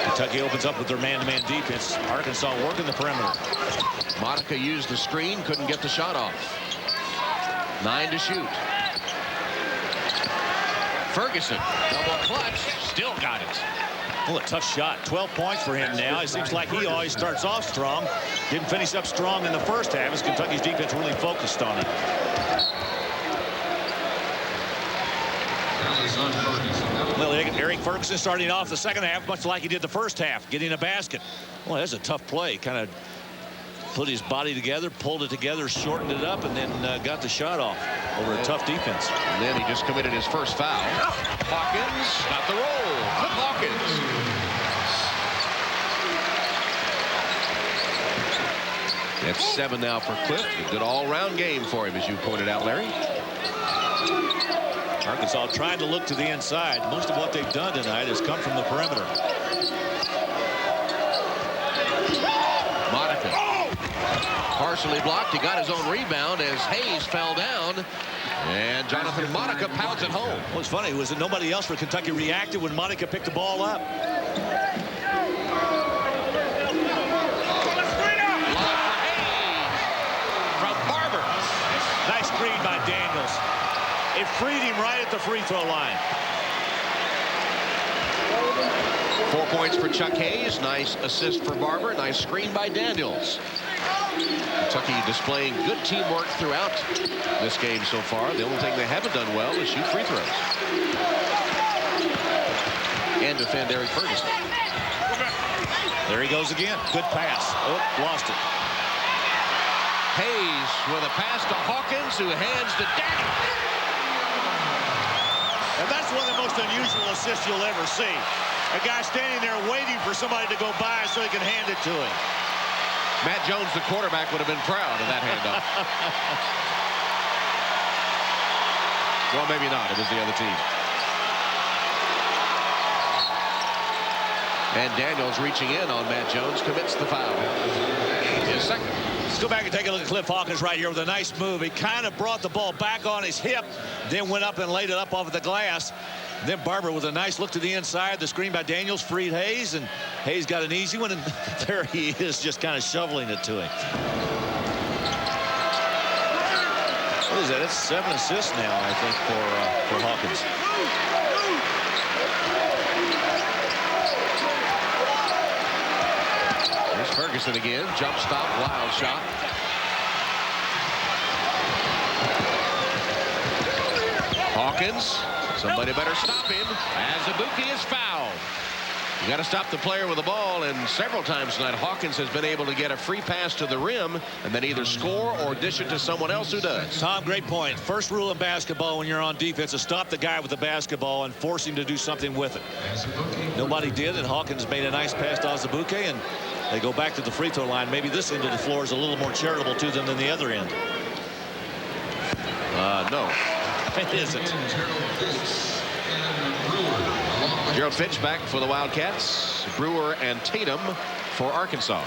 C: Kentucky opens up with their man-to-man defense. Arkansas working the perimeter.
A: Monica used the screen, couldn't get the shot off. 9 to shoot. Ferguson, double clutch, still got it.
C: Oh, a tough shot. 12 points for him now. It seems like he always starts off strong. Didn't finish up strong in the first half as Kentucky's defense really focused on it. Well, Eric Ferguson starting off the second half much like he did the first half, getting a basket. Well, that's a tough play. Kind of put his body together, pulled it together, shortened it up, and then got the shot off over a tough defense.
A: And then he just committed his first foul. Hawkins got the roll. Cliff Hawkins. It's 7 now for Cliff. A good all-round game for him, as you pointed out, Larry.
C: Arkansas trying to look to the inside. Most of what they've done tonight has come from the perimeter.
A: Monica. Partially blocked. He got his own rebound as Hayes fell down. And Jonathan Monica pounds it home.
C: What's funny was that nobody else for Kentucky reacted when Monica picked the ball up.
A: From Barber.
C: Nice screen by Daniels. It freed him right at the free throw line.
A: 4 points for Chuck Hayes. Nice assist for Barber. Nice screen by Daniels. Kentucky displaying good teamwork throughout this game so far. The only thing they haven't done well is shoot free throws. And defend Eric Ferguson.
C: There he goes again. Good pass. Oh, lost it.
A: Hayes with a pass to Hawkins, who hands to Daniels.
C: And that's one of the most unusual assists you'll ever see. A guy standing there waiting for somebody to go by so he can hand it to him.
A: Matt Jones, the quarterback, would have been proud of that handoff. Well, maybe not. It was the other team. And Daniels reaching in on Matt Jones, commits the foul. His second.
C: Let's go back and take a look at Cliff Hawkins right here with a nice move. He kind of brought the ball back on his hip, then went up and laid it up off of the glass. Then Barber with a nice look to the inside. The screen by Daniels freed Hayes, and Hayes got an easy one, and there he is just kind of shoveling it to him. What is that? It's 7 assists now, I think, for Hawkins.
A: Here's Ferguson again. Jump stop, wild shot. Hawkins. Somebody better stop him. Azubuike is fouled. You got to stop the player with the ball, and several times tonight Hawkins has been able to get a free pass to the rim and then either score or dish it to someone else who does.
C: Tom, great point. First rule in basketball when you're on defense is stop the guy with the basketball and force him to do something with it. Nobody did, and Hawkins made a nice pass to Azubuike, and they go back to the free throw line. Maybe this end of the floor is a little more charitable to them than the other end.
A: No.
C: It isn't.
A: Gerald Fitch back for the Wildcats. Brewer and Tatum for Arkansas.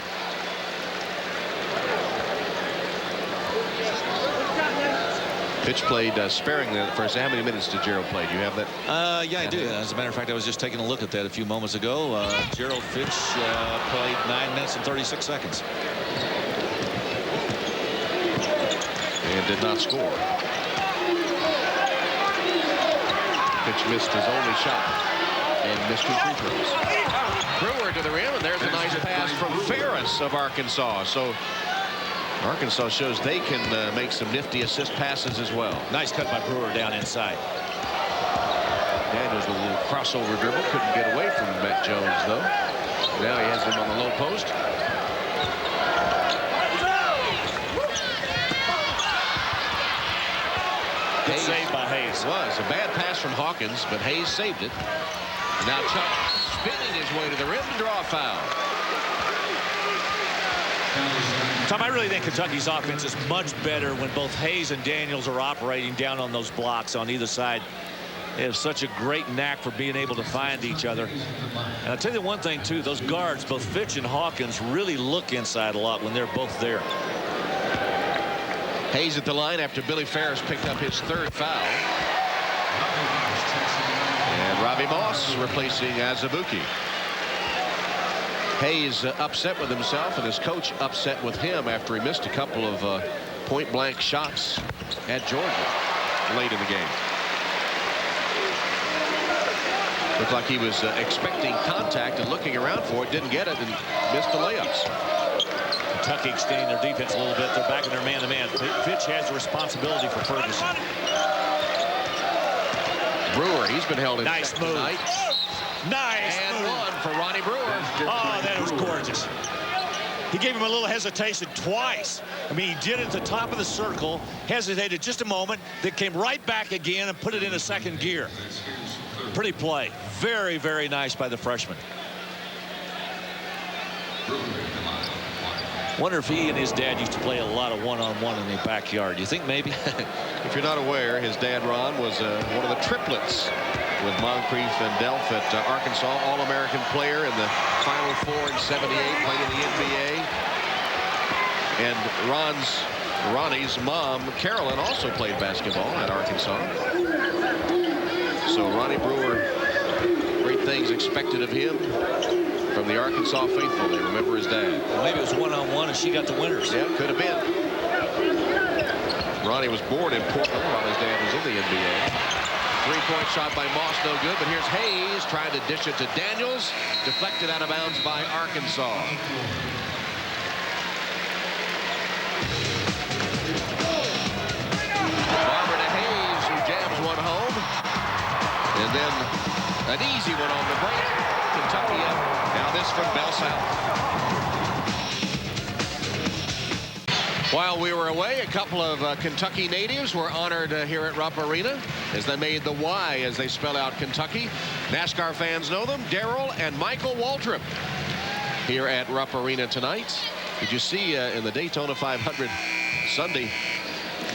A: Fitch played sparingly the first. How many minutes did Gerald play? Do you have that?
C: Yeah, I do. As a matter of fact, I was just taking a look at that a few moments ago. Gerald Fitch played 9 minutes and 36 seconds.
A: And did not score. Fitch missed his only shot and missed 2 free throws. Brewer to the rim, and there's a nice pass from Ferris of Arkansas. So Arkansas shows they can make some nifty assist passes as well.
C: Nice cut by Brewer down inside.
A: Daniels with a little crossover dribble. Couldn't get away from Matt Jones, though. Now he has him on the low post.
C: Good save by Hayes.
A: Was a bad pass from Hawkins, but Hayes saved it. Now Chuck spinning his way to the rim to draw a foul.
C: Tom, I really think Kentucky's offense is much better when both Hayes and Daniels are operating down on those blocks on either side. They have such a great knack for being able to find each other. And I'll tell you one thing, too. Those guards, both Fitch and Hawkins, really look inside a lot when they're both there.
A: Hayes at the line after Billy Ferris picked up his third foul. And Robbie Moss replacing Azubuike. Hayes upset with himself, and his coach upset with him after he missed a couple of point-blank shots at Georgia late in the game. Looked like he was expecting contact and looking around for it, didn't get it, and missed the layups.
C: Kentucky extending their defense a little bit. They're back in their man-to-man. Fitch has the responsibility for Ferguson.
A: Brewer, he's been held in
C: nice
A: check
C: move.
A: tonight.
C: Nice
A: and
C: move.
A: one for Ronnie Brewer.
C: Oh, that was gorgeous. He gave him a little hesitation twice. I mean, he did it at the top of the circle, hesitated just a moment, then came right back again and put it in a second gear. Pretty play. Very, very nice by the freshman. Wonder if he and his dad used to play a lot of one-on-one in the backyard. You think maybe?
A: If you're not aware, his dad, Ron, was one of the triplets with Moncrief and Delph at Arkansas. All-American player in the Final Four in '78, played in the NBA. And Ronnie's mom, Carolyn, also played basketball at Arkansas. So Ronnie Brewer, great things expected of him from the Arkansas faithful. They remember his dad.
C: Well, maybe it was one-on-one and she got the winners.
A: Yeah, could have been. Ronnie was born in Portland while his dad was in the NBA. Three-point shot by Moss, no good, but here's Hayes trying to dish it to Daniels. Deflected out of bounds by Arkansas. Barber to Hayes, who jams one home. And then an easy one on the break. Kentucky up. Now this from Bell South. While we were away, a couple of Kentucky natives were honored here at Rupp Arena as they made the Y as they spell out Kentucky. NASCAR fans know them, Darrell and Michael Waltrip here at Rupp Arena tonight. Did you see in the Daytona 500 Sunday,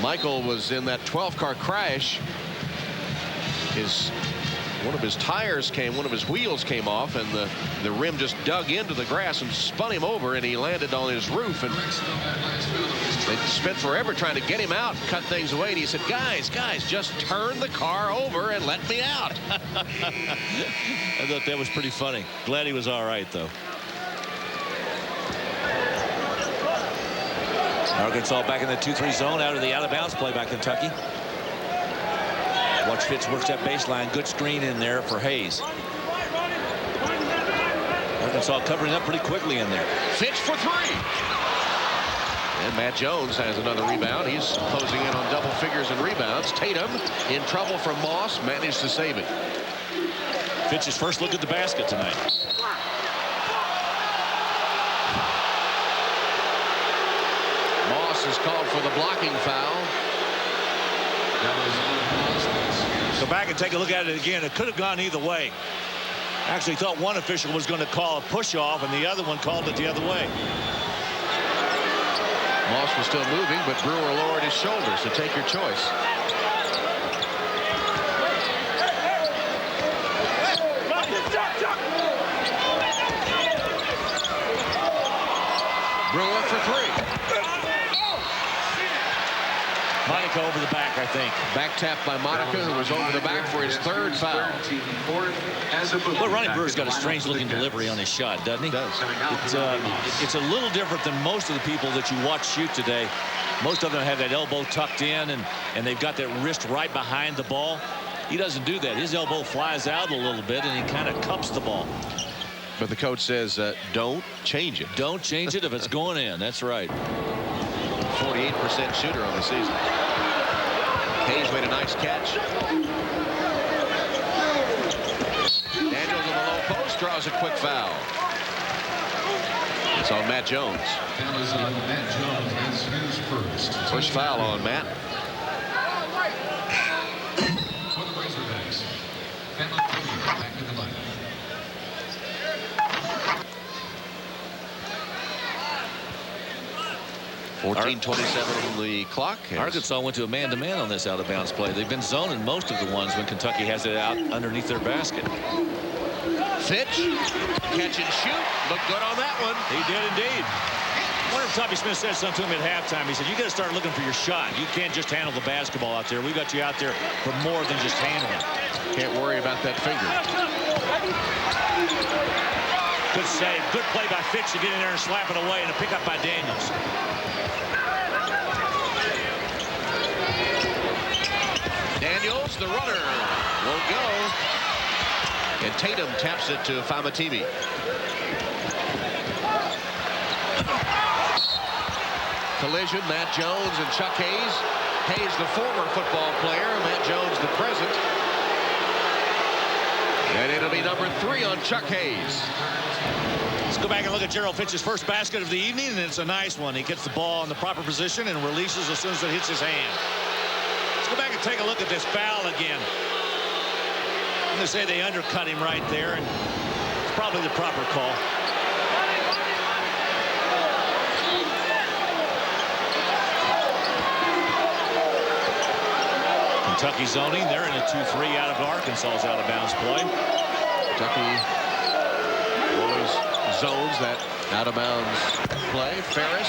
A: Michael was in that 12-car crash. One of his tires one of his wheels came off, and the rim just dug into the grass and spun him over, and he landed on his roof. And they spent forever trying to get him out and cut things away. And he said, guys, just turn the car over and let me out.
C: I thought that was pretty funny. Glad he was all right, though. Arkansas back in the 2-3 zone out of the out-of-bounds play by Kentucky. Watch Fitz works that baseline. Good screen in there for Hayes. Arkansas covering up pretty quickly in there.
A: Fitch for three. And Matt Jones has another rebound. He's closing in on double figures in rebounds. Tatum in trouble from Moss, managed to save it.
C: Fitch's first look at the basket tonight.
A: Moss is called for the blocking foul.
C: Go back and take a look at it again. It could have gone either way. Actually thought one official was going to call a push-off, and the other one called it the other way.
A: Moss was still moving, but Brewer lowered his shoulders, so take your choice. Brewer for three.
C: Monica over the back, I think.
A: Back tap by Monica, who was over the back for his third foul.
C: Well, Ronnie Brewer's got a strange-looking delivery on his shot, doesn't he?
A: He does.
C: It's a little different than most of the people that you watch shoot today. Most of them have that elbow tucked in, and they've got that wrist right behind the ball. He doesn't do that. His elbow flies out a little bit, and he kind of cups the ball.
A: But the coach says, don't change it.
C: Don't change it if it's going in. That's right.
A: 48% shooter on the season. Hayes made a nice catch. Daniels in the low post draws a quick foul. It's on Matt Jones. First foul on Matt. 14:27 on the clock.
B: Arkansas went to a man-to-man on this out-of-bounds play. They've been zoning most of the ones when Kentucky has it out underneath their basket.
A: Fitch, catch and shoot. Looked good on that one.
C: He did indeed. I wonder if Tommy Smith said something to him at halftime. He said, you got to start looking for your shot. You can't just handle the basketball out there. We got you out there for more than just handling.
A: Can't worry about that finger.
C: Good save. Good play by Fitch to get in there and slap it away, and a pickup by Daniels.
A: Daniels, the runner, won't go. And Tatum taps it to Famatimi. Collision, Matt Jones and Chuck Hayes. Hayes, the former football player, Matt Jones, the present. And it'll be number 3 on Chuck Hayes.
C: Let's go back and look at Gerald Fitch's first basket of the evening, and it's a nice one. He gets the ball in the proper position and releases as soon as it hits his hand. Let's go back and take a look at this foul again. I'm going to say they undercut him right there, and it's probably the proper call. Kentucky zoning. They're in a 2-3 out of Arkansas's out-of-bounds play.
A: Kentucky always zones that out-of-bounds play. Ferris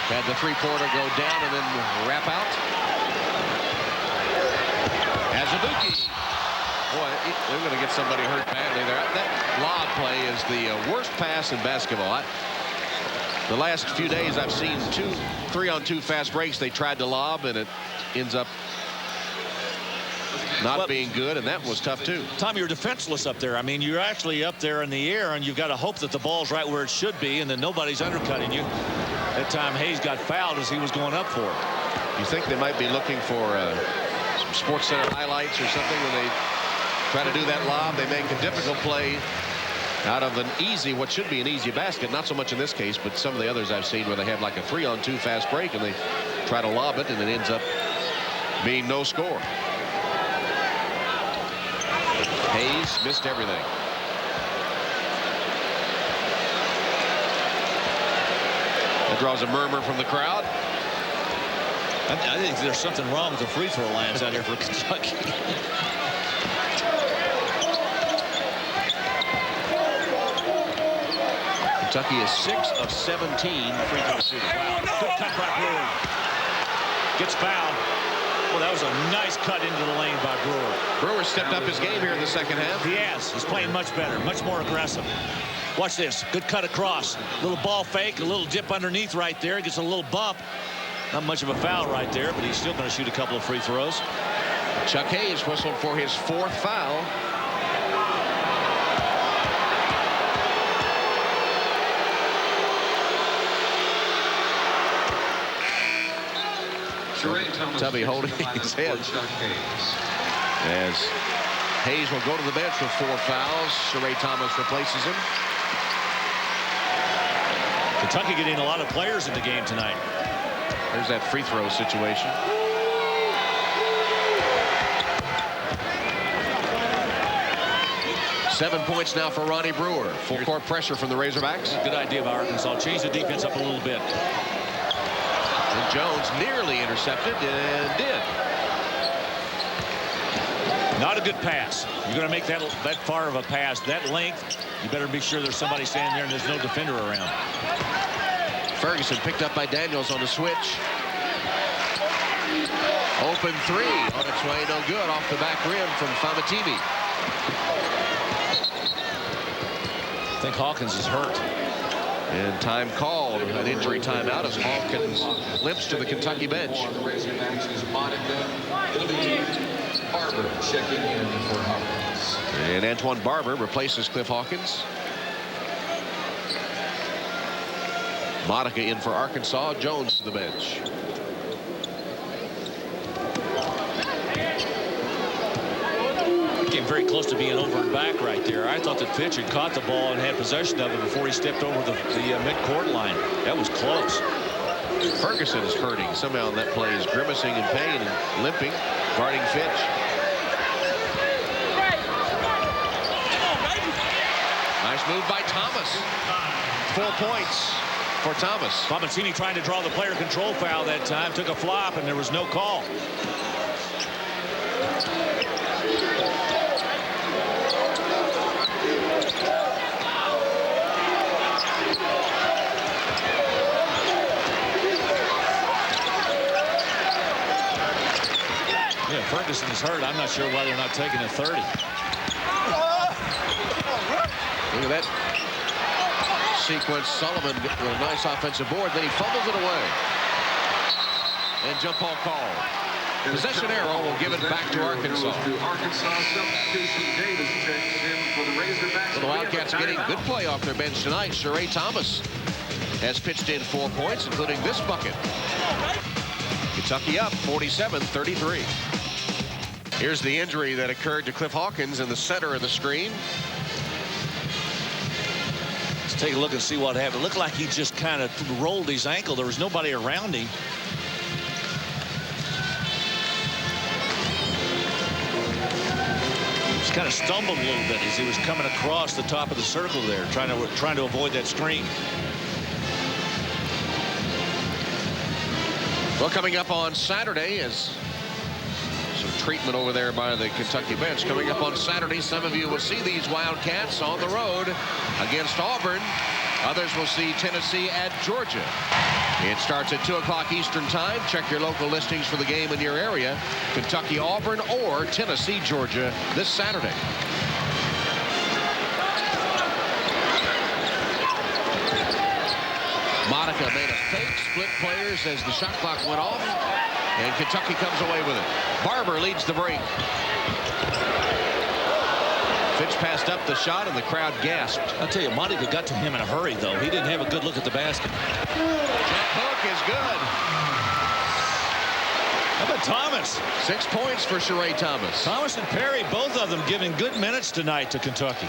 A: had the three-pointer go down and then wrap out. Azubuike. Boy, they're going to get somebody hurt badly there. That lob play is the worst pass in basketball. The last few days I've seen 2 3-on-2 fast breaks. They tried to lob and it ends up not being good, and that was tough too.
C: Tom, you're defenseless up there. I mean, you're actually up there in the air, and you've got to hope that the ball's right where it should be, and then nobody's undercutting you. That time Hayes got fouled as he was going up for it.
A: You think they might be looking for some Sports Center highlights or something when they try to do that lob? They make a difficult play out of an easy, what should be an easy basket. Not so much in this case, but some of the others I've seen where they have like a 3-on-2 fast break and they try to lob it and it ends up being no score. Hayes missed everything. That draws a murmur from the crowd.
C: I think there's something wrong with the free throw lines out here for Kentucky.
A: Kentucky is 6 of 17 free throw shooting.
C: Wow. Good cut by Brewer. Gets fouled. Well, that was a nice cut into the lane by Brewer.
A: Brewer stepped up his game here in the second half.
C: He has. He's playing much better, much more aggressive. Watch this. Good cut across. Little ball fake, a little dip underneath right there. Gets a little bump. Not much of a foul right there, but he's still going to shoot a couple of free throws.
A: Chuck Hayes whistled for his 4th foul. Tubby holding his head as Hayes will go to the bench with 4 fouls. Sheree Thomas replaces him.
C: Kentucky getting a lot of players in the game tonight.
A: There's that free throw situation. Seven points now for Ronnie Brewer. Full court pressure from the Razorbacks.
C: Good idea by Arkansas. Change the defense up a little bit.
A: And Jones nearly intercepted and did.
C: Not a good pass. You're going to make that far of a pass, that length. You better be sure there's somebody standing there and there's no defender around.
A: Ferguson picked up by Daniels on the switch. Open 3 on its way, no good. Off the back rim from Famatimi.
C: I think Hawkins is hurt.
A: And time called, an injury timeout as Hawkins limps to the Kentucky bench.
D: Barber checking in for Hawkins.
A: And Antoine Barber replaces Cliff Hawkins. Monica in for Arkansas. Jones to the bench.
C: Came very close to being over and back right there. I thought that Fitch had caught the ball and had possession of it before he stepped over the mid-court line. That was close.
A: Ferguson is hurting somehow in that play. Is grimacing in pain and limping, guarding Fitch. Nice move by Thomas. 4 points for Thomas.
C: Bobancini trying to draw the player control foul that time. Took a flop, and there was no call. Yeah, Ferguson is hurt. I'm not sure why they're not taking a 30.
A: Look at that sequence. Sullivan with a nice offensive board. Then he fumbles it away. And jump ball call. Possession arrow will give it back to Arkansas. So the Wildcats getting good play off their bench tonight. Sheree Thomas has pitched in 4 points, including this bucket. Kentucky up 47-33. Here's the injury that occurred to Cliff Hawkins in the center of the screen.
C: Let's take a look and see what happened. It looked like he just kind of rolled his ankle. There was nobody around him. Just kind of stumbled a little bit as he was coming across the top of the circle there, trying to avoid that screen.
A: Well, coming up on Saturday is some treatment over there by the Kentucky bench. Coming up on Saturday, some of you will see these Wildcats on the road against Auburn. Others will see Tennessee at Georgia. It starts at 2 o'clock Eastern time. Check your local listings for the game in your area. Kentucky, Auburn, or Tennessee, Georgia this Saturday. Monica made a fake, split players as the shot clock went off, and Kentucky comes away with it. Barber leads the break. Fitch passed up the shot, and the crowd gasped.
C: I'll tell you, Monica got to him in a hurry, though. He didn't have a good look at the basket.
A: Jump hook is good.
C: How about Thomas?
A: 6 points for Sheree Thomas.
C: Thomas and Perry, both of them giving good minutes tonight to Kentucky.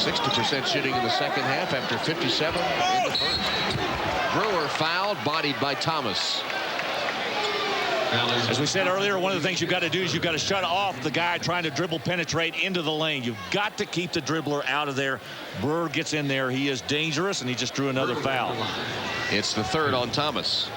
A: 60% shooting in the second half after 57 in the first. Brewer fouled, bodied by Thomas.
C: As we said earlier, one of the things you've got to do is you've got to shut off the guy trying to dribble penetrate into the lane. You've got to keep the dribbler out of there. Brewer gets in there. He is dangerous, and he just drew another foul.
A: It's the third on Thomas.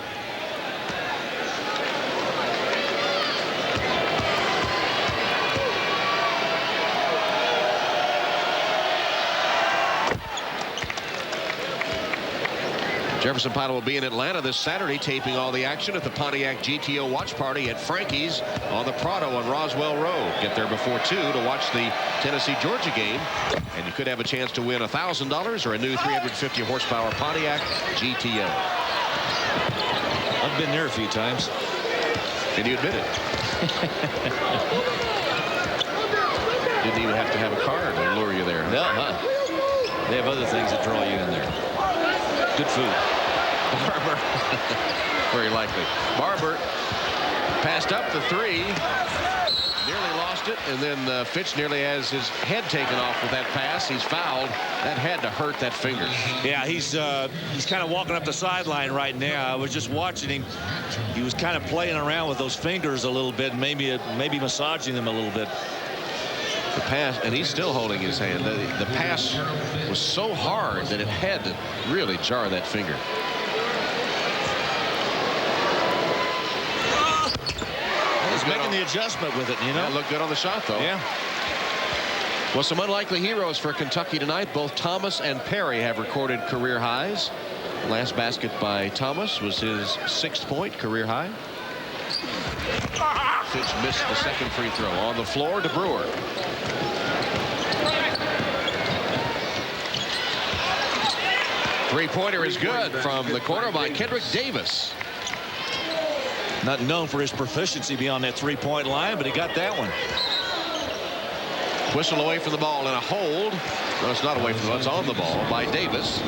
A: Jefferson-Pilot will be in Atlanta this Saturday, taping all the action at the Pontiac GTO watch party at Frankie's on the Prado on Roswell Road. Get there before 2 to watch the Tennessee-Georgia game, and you could have a chance to win $1,000 or a new 350 horsepower Pontiac GTO.
C: I've been there a few times.
A: And you admit it. Didn't even have to have a card to lure you there.
C: No, they have other things that draw you in there. Good food.
A: Barber, very likely. Barber passed up the 3, nearly lost it, and then Fitch nearly has his head taken off with that pass. He's fouled. That had to hurt that finger.
C: Yeah, he's kind of walking up the sideline right now. I was just watching him. He was kind of playing around with those fingers a little bit, maybe massaging them a little bit.
A: The pass, and he's still holding his hand. The pass was so hard that it had to really jar that finger.
C: He's making the adjustment with it, you know.
A: That looked good on the shot, though.
C: Yeah.
A: Well, some unlikely heroes for Kentucky tonight. Both Thomas and Perry have recorded career highs. Last basket by Thomas was his 6th point career high. Fitch missed the second free throw. On the floor to Brewer. Three-pointer is good from the corner by Kendrick Davis.
C: Not known for his proficiency beyond that three-point line, but he got that one.
A: Whistle away from the ball and a hold. No, it's not away from the ball. It's on the ball by Davis.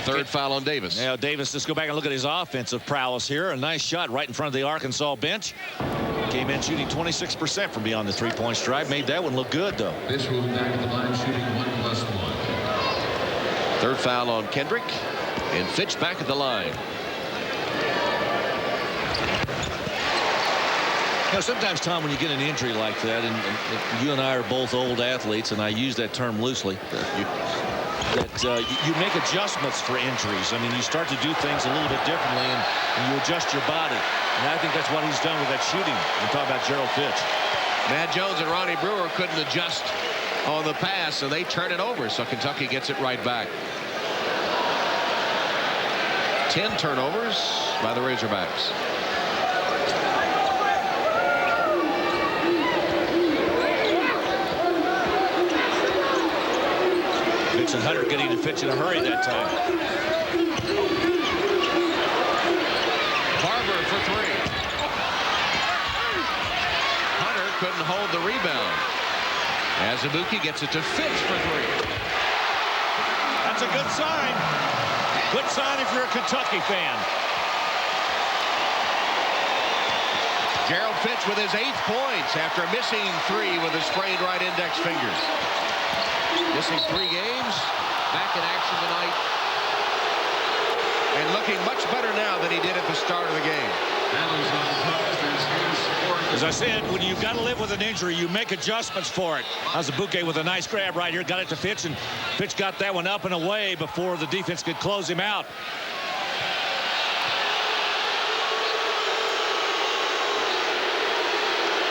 A: Third foul on Davis.
C: Now Davis, let's go back and look at his offensive prowess here. A nice shot right in front of the Arkansas bench. Came in shooting 26% from beyond the three-point stripe. Made that one look good, though.
D: This will back at the line shooting 1+1.
A: Third foul on Kendrick. And Fitch back at the line.
C: Sometimes, Tom, when you get an injury like that, and you and I are both old athletes, and I use that term loosely, you make adjustments for injuries. I mean, you start to do things a little bit differently, and you adjust your body. And I think that's what he's done with that shooting. We're talking about Gerald Fitch.
A: Matt Jones and Ronnie Brewer couldn't adjust on the pass, and they turn it over, so Kentucky gets it right back. 10 turnovers by the Razorbacks.
C: Fitch and Hunter getting to Fitch in a hurry that time.
A: Barber for three. Hunter couldn't hold the rebound. Azubuike gets it to Fitch for three.
C: That's a good sign. Good sign if you're a Kentucky fan.
A: Gerald Fitch with his 8th points after missing 3 with his sprained right index fingers. Missing 3 games, back in action tonight, and looking much better now than he did at the start of the game.
C: As I said, when you've got to live with an injury, you make adjustments for it. Azubuike with a nice grab right here, got it to Fitch, and Fitch got that one up and away before the defense could close him out.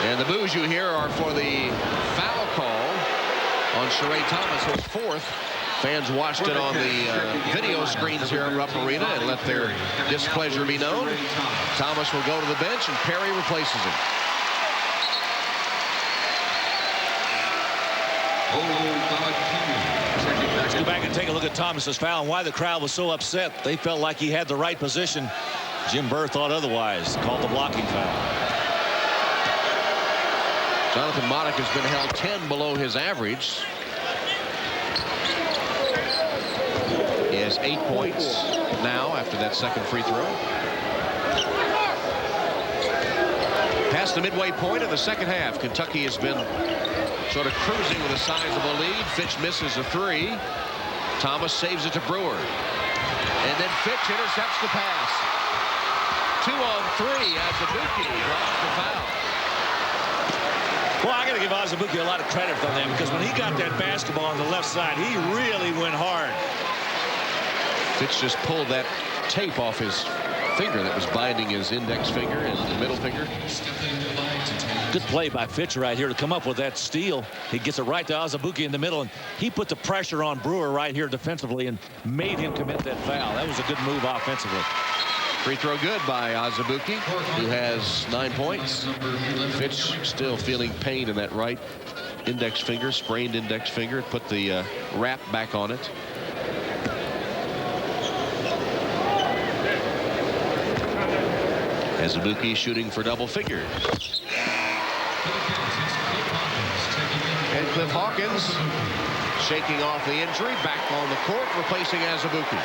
A: And the boos you hear are for the foul call on Sheree Thomas, his 4th. Fans watched it on the video screens here at Rupp Arena and let their displeasure be known. Thomas will go to the bench, and Perry replaces him.
C: Let's go back and take a look at Thomas's foul and why the crowd was so upset. They felt like he had the right position. Jim Burr thought otherwise, called the blocking foul.
A: Jonathan Monica has been held 10 below his average. He has 8 points now after that second free throw. Past the midway point of the second half, Kentucky has been sort of cruising with a sizable lead. Fitch misses a 3. Thomas saves it to Brewer. And then Fitch intercepts the pass. 2 on 3 as Azubuike draws the foul.
C: Well, I got to give Azubuike a lot of credit on them, because when he got that basketball on the left side, he really went hard.
A: Fitch just pulled that tape off his finger that was binding his index finger and the middle finger.
C: Good play by Fitch right here to come up with that steal. He gets it right to Azubuike in the middle, and he put the pressure on Brewer right here defensively and made him commit that foul. That was a good move offensively.
A: Free throw good by Azubuike, who has 9 points. Fitch still feeling pain in that right index finger, sprained index finger. Put the wrap back on it. Azubuike shooting for double figures. And Cliff Hawkins shaking off the injury, back on the court, replacing Azubuike.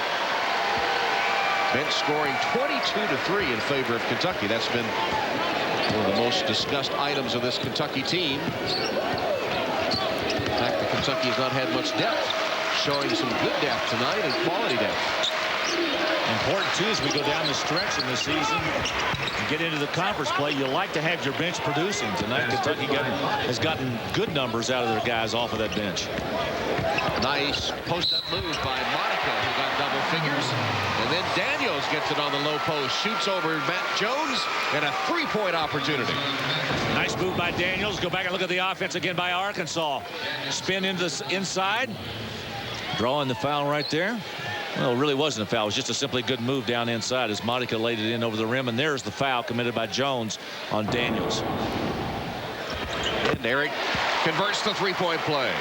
A: Bench scoring 22-3 in favor of Kentucky. That's been one of the most discussed items of this Kentucky team. In fact, the Kentucky has not had much depth, showing some good depth tonight and quality depth.
C: Important, too, as we go down the stretch in the season and get into the conference play, you like to have your bench producing. Tonight, Kentucky has gotten good numbers out of their guys off of that bench.
A: Nice post-up move by Monica, who got double figures. And then Daniels gets it on the low post, shoots over Matt Jones, and a 3-point opportunity.
C: Nice move by Daniels. Go back and look at the offense again by Arkansas. Spin into the inside. Drawing the foul right there. Well, it really wasn't a foul. It was just a simply good move down inside as Monica laid it in over the rim. And there's the foul committed by Jones on Daniels.
A: And Eric converts the 3-point play.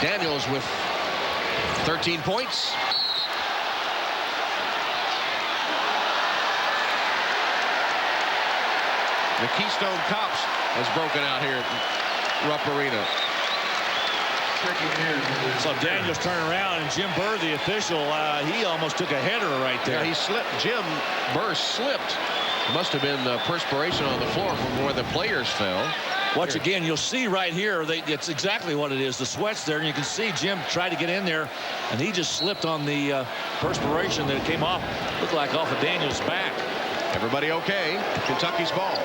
A: Daniels with 13 points. The Keystone Cops has broken out here at Rupp Arena.
C: So Daniels turned around, and Jim Burr, the official, he almost took a header right there.
A: Yeah, he slipped. Jim Burr slipped. Must have been perspiration on the floor from where the players fell.
C: Watch again. You'll see right here. It's exactly what it is. The sweat's there, and you can see Jim tried to get in there, and he just slipped on the perspiration that came off. Looked like off of Daniels' back.
A: Everybody okay? Kentucky's ball.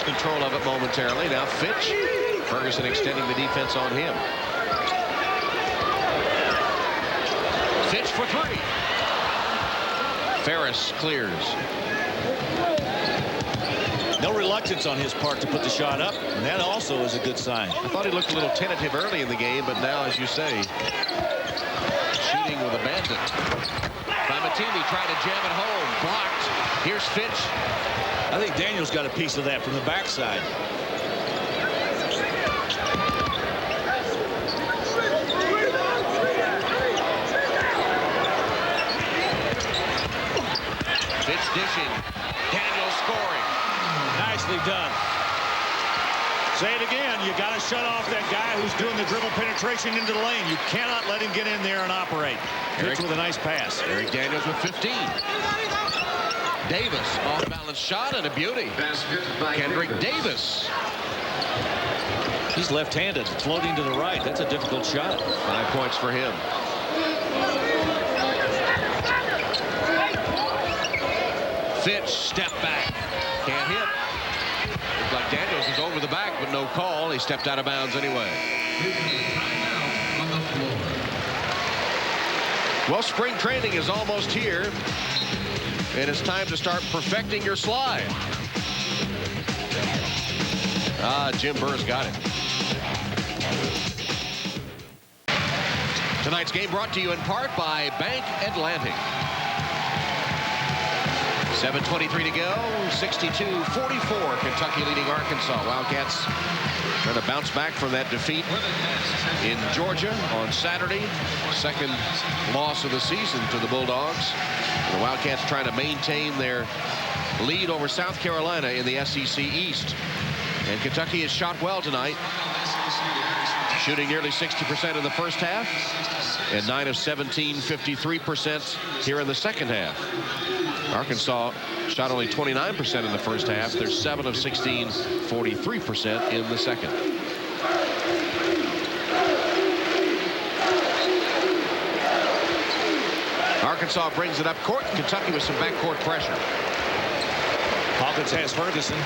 A: lost control of it momentarily. Now Fitch. Ferguson extending the defense on him. Fitch for three. Ferris clears.
C: No reluctance on his part to put the shot up, and that also is a good sign.
A: I thought he looked a little tentative early in the game, but now, as you say, shooting with abandon. Bamatimi tried to jam it home. Blocked. Here's Fitch.
C: I think Daniels got a piece of that from the backside.
A: Fitch dishing. Daniels scoring.
C: Nicely done. Say it again. You got to shut off that guy who's doing the dribble penetration into the lane. You cannot let him get in there and operate. Fitch with a nice pass.
A: Eric Daniels with 15. Davis off balance shot and a beauty. Kendrick Davis.
C: He's left-handed, floating to the right. That's a difficult shot.
A: 5 points for him. Fitch step back. Can't hit. Looks like Daniels is over the back, but no call. He stepped out of bounds anyway. Well, spring training is almost here, and it's time to start perfecting your slide. Jim Burr's got it. Tonight's game brought to you in part by Bank Atlantic. 7:23 to go. 62-44. Kentucky leading Arkansas. Wildcats trying to bounce back from that defeat in Georgia on Saturday. Second loss of the season to the Bulldogs. The Wildcats trying to maintain their lead over South Carolina in the SEC East. And Kentucky has shot well tonight, shooting nearly 60% in the first half and 9 of 17, 53% here in the second half. Arkansas shot only 29% in the first half. They're 7 of 16, 43% in the second. Arkansas brings it up court. Kentucky with some backcourt pressure.
C: Hawkins has Ferguson.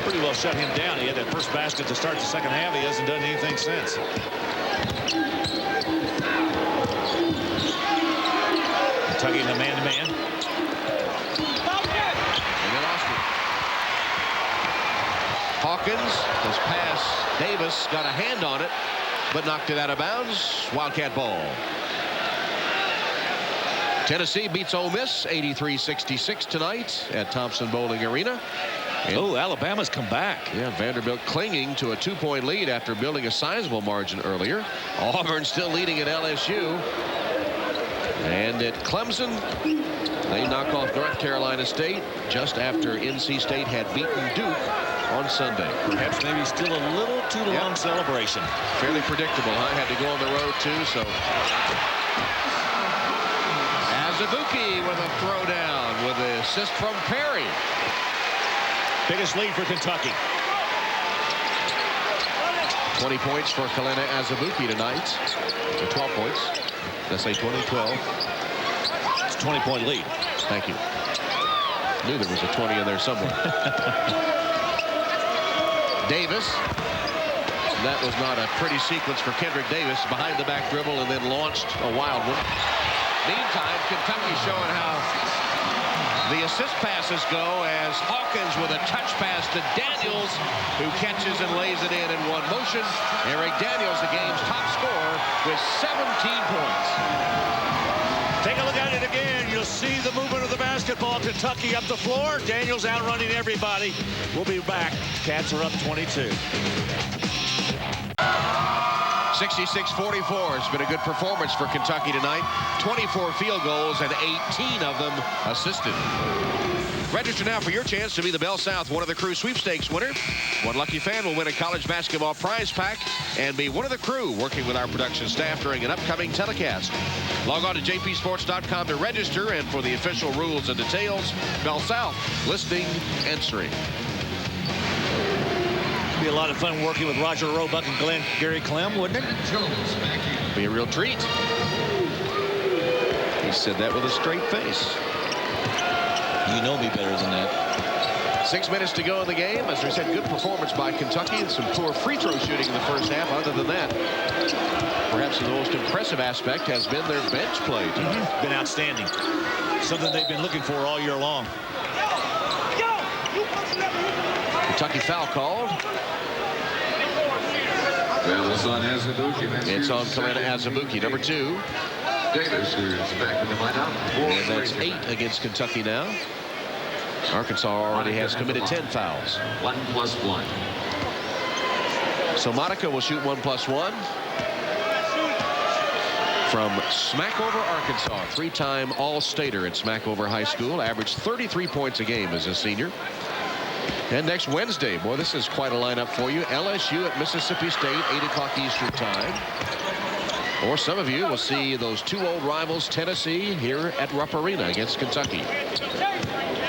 C: Pretty well shut him down. He had that first basket to start the second half. He hasn't done anything since. Kentucky in the man-to-man.
A: And they lost it. Hawkins has passed Davis, got a hand on it, but knocked it out of bounds. Wildcat ball. Tennessee beats Ole Miss 83-66 tonight at Thompson-Boling Arena.
C: Oh, Alabama's come back.
A: Yeah, Vanderbilt clinging to a 2-point lead after building a sizable margin earlier. Auburn still leading at LSU. And at Clemson, they knock off North Carolina State just after NC State had beaten Duke on Sunday.
C: Perhaps maybe still a little too long celebration.
A: Fairly predictable, huh? Had to go on the road, too, so. Azubuike with a throwdown with an assist from Perry.
C: Biggest lead for Kentucky.
A: 20 points for Kalena Azubuike tonight. 12 points. Let's say 20, 12.
C: It's a 20-point lead.
A: Thank you. Knew there was a 20 in there somewhere. Davis. That was not a pretty sequence for Kendrick Davis. Behind the back dribble and then launched a wild one. Meantime, Kentucky showing how the assist passes go as Hawkins with a touch pass to Daniels, who catches and lays it in one motion. Eric Daniels, the game's top scorer, with 17 points.
C: Take a look at it again. You'll see the movement of the basketball. Kentucky up the floor. Daniels outrunning everybody. We'll be back. Cats are up 22.
A: 66-44. It's been a good performance for Kentucky tonight. 24 field goals and 18 of them assisted. Register now for your chance to be the Bell South One of the Crew sweepstakes winner. One lucky fan will win a college basketball prize pack and be one of the crew working with our production staff during an upcoming telecast. Log on to jpsports.com to register, and for the official rules and details, Bell South, listening, answering.
C: Be a lot of fun working with Roger Roebuck and Gary Clem, wouldn't it?
A: Be a real treat. He said that with a straight face.
C: You know me better than that.
A: 6 minutes to go in the game. As we said, good performance by Kentucky and some poor free throw shooting in the first half. Other than that, perhaps the most impressive aspect has been their bench play.
C: Been outstanding. Something they've been looking for all year long.
A: Kentucky foul called.
D: It's on Azubuike.
A: It's on Kalena Azubuike, number 2.
D: Davis, who's back in the lineup.
A: And that's 8 against Kentucky now. Arkansas already has committed 10 fouls.
D: 1+1.
A: So Monica will shoot 1+1 from Smackover, Arkansas. 3-time All-Stater at Smackover High School. Averaged 33 points a game as a senior. And next Wednesday, boy, this is quite a lineup for you. LSU at Mississippi State, 8 o'clock Eastern time. Or some of you will see those 2 old rivals, Tennessee, here at Rupp Arena against Kentucky.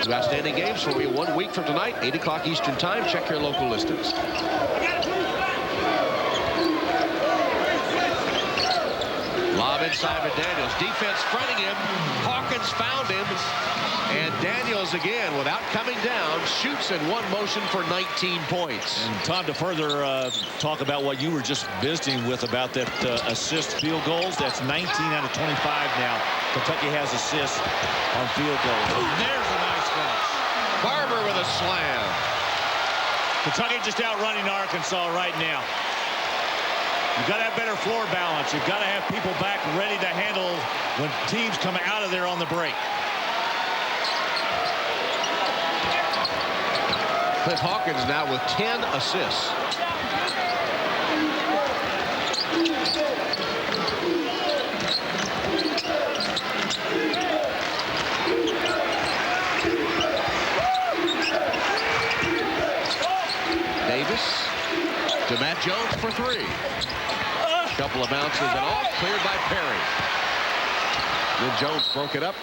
A: 2 outstanding games for you 1 week from tonight, 8 o'clock Eastern time. Check your local listings. Lob inside for Daniels. Defense fronting him. Hawkins found him. And Daniels again, without coming down, shoots in one motion for 19 points.
C: And Tom, to further talk about what you were just visiting with about that assist field goals, that's 19 out of 25 now. Kentucky has assists on field goals. Oh, there's a nice finish.
A: Barber with a slam.
C: Kentucky just outrunning Arkansas right now. You've got to have better floor balance. You've got to have people back ready to handle when teams come out of there on the break.
A: Cliff Hawkins now with 10 assists. Davis to Matt Jones for 3. Couple of bounces and off, cleared by Perry. Then Jones broke it up.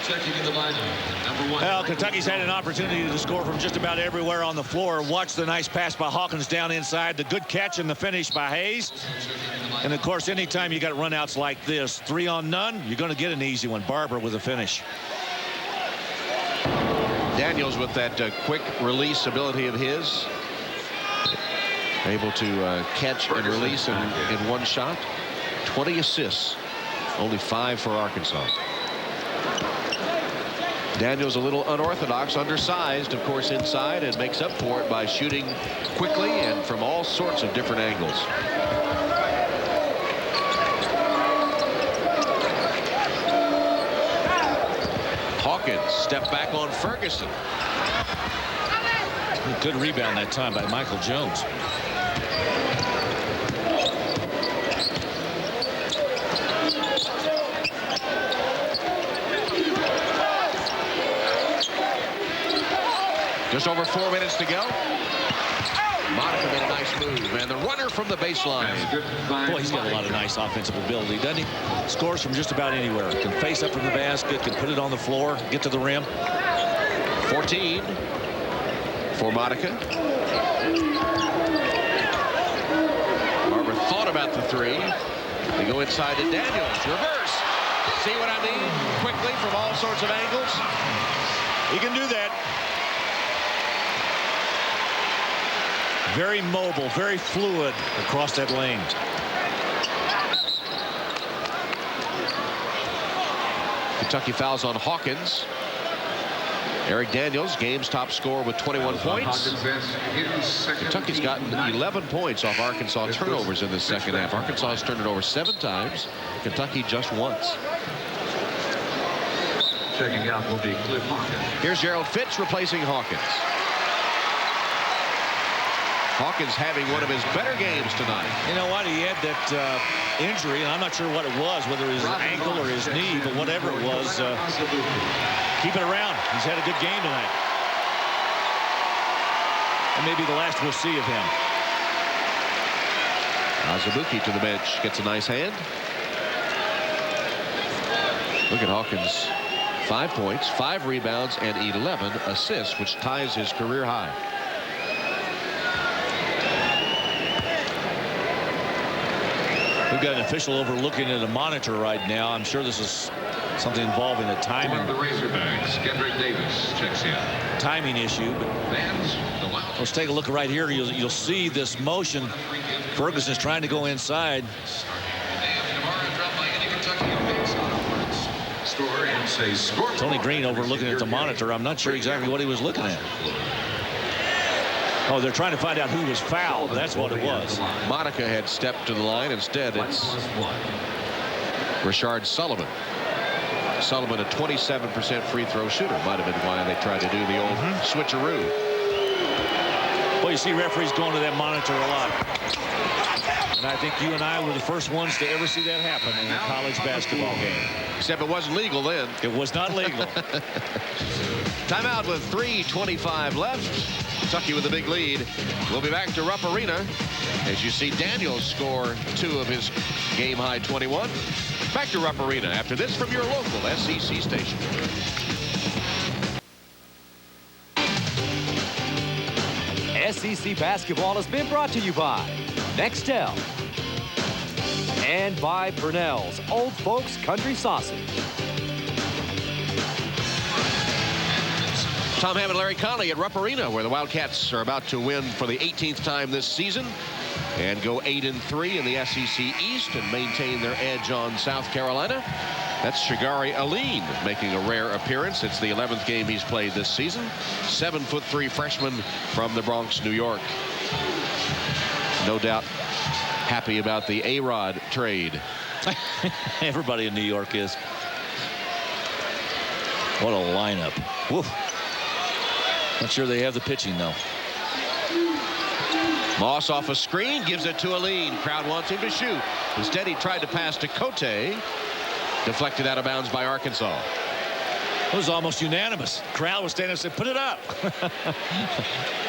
D: Checking in the lineup, number 1.
C: Well, Kentucky's had an opportunity to score from just about everywhere on the floor. Watch the nice pass by Hawkins down inside. The good catch and the finish by Hayes. And, of course, anytime you got runouts like this, 3 on none, you're going to get an easy one. Barber with a finish.
A: Daniels with that quick release ability of his. Able to catch and release in one shot. 20 assists. Only 5 for Arkansas. Daniels a little unorthodox, undersized, of course, inside, and makes up for it by shooting quickly and from all sorts of different angles. Hawkins step back on Ferguson.
C: Good rebound that time by Michael Jones.
A: Just over 4 minutes to go. Monica made a nice move, and the runner from the baseline.
C: Boy, he's got a lot of nice offensive ability, doesn't he? Scores from just about anywhere. Can face up from the basket, can put it on the floor, get to the rim.
A: 14 for Monica. Barber thought about the 3. They go inside to Daniels. Reverse. See what I mean? Quickly from all sorts of angles.
C: He can do that. Very mobile, very fluid across that lane.
A: Kentucky fouls on Hawkins. Eric Daniels, game's top scorer with 21 points. Kentucky's gotten 11 points off Arkansas turnovers in the second half. Arkansas has turned it over 7 times. Kentucky just once.
D: Checking out will be Cliff Hawkins.
A: Here's Gerald Fitz replacing Hawkins. Hawkins having one of his better games tonight.
C: You know what? He had that injury, and I'm not sure what it was, whether his ankle or his knee, but whatever it was, keep it around. He's had a good game tonight. And maybe the last we'll see of him.
A: Azubuike to the bench, gets a nice hand. Look at Hawkins. 5 points, 5 rebounds, and 11 assists, which ties his career high.
C: We've got an official overlooking at a monitor right now. I'm sure this is something involving a timing.
D: One of the Razorbacks, Kendrick Davis, checks in.
C: Timing issue. But
D: Fans, the Wild.
C: let's take a look right here. You'll see this motion. Ferguson's trying to go inside. Tony Green over looking at the monitor. I'm not sure exactly what he was looking at. Oh, they're trying to find out who was fouled. That's what it was.
A: Monica had stepped to the line. Instead, it's Richard Sullivan. Sullivan, a 27% free throw shooter. Might have been why they tried to do the old switcheroo.
C: Well, you see referees going to that monitor a lot. And I think you and I were the first ones to ever see that happen in a college basketball game.
A: Except it wasn't legal then.
C: It was not legal.
A: Timeout with 3:25 left. Kentucky with a big lead. We'll be back to Rupp Arena as you see Daniels score 2 of his game-high 21. Back to Rupp Arena after this from your local SEC station.
F: SEC basketball has been brought to you by Nextel and by Purnell's Old Folks Country Sausage.
A: Tom Hammond, Larry Conley at Rupp Arena, where the Wildcats are about to win for the 18th time this season and go 8-3 in the SEC East and maintain their edge on South Carolina. That's Shigari Aline making a rare appearance. It's the 11th game he's played this season. 7'3" freshman from the Bronx, New York. No doubt happy about the A-Rod trade.
C: Everybody in New York is. What a lineup. Woof. Not sure they have the pitching, though.
A: Moss off a screen, gives it to Aline. Crowd wants him to shoot. Instead, he tried to pass to Cote. Deflected out of bounds by Arkansas.
C: It was almost unanimous. Crowd was standing and said, put it up.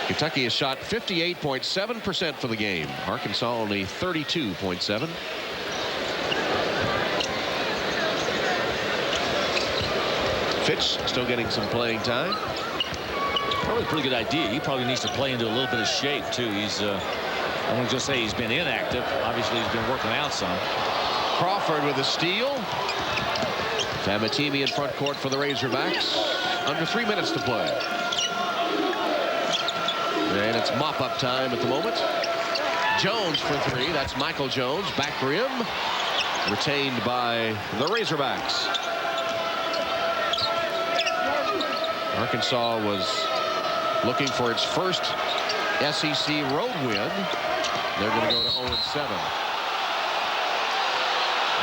A: Kentucky has shot 58.7% for the game. Arkansas only 32.7. Fitch still getting some playing time.
C: Probably a pretty good idea. He probably needs to play into a little bit of shape, too. He's, I won't just say he's been inactive. Obviously, he's been working out some.
A: Crawford with a steal. Famatimi in front court for the Razorbacks. Under 3 minutes to play. And it's mop-up time at the moment. Jones for 3. That's Michael Jones. Back rim. Retained by the Razorbacks. Arkansas was looking for its first SEC road win. They're going to go to 0-7.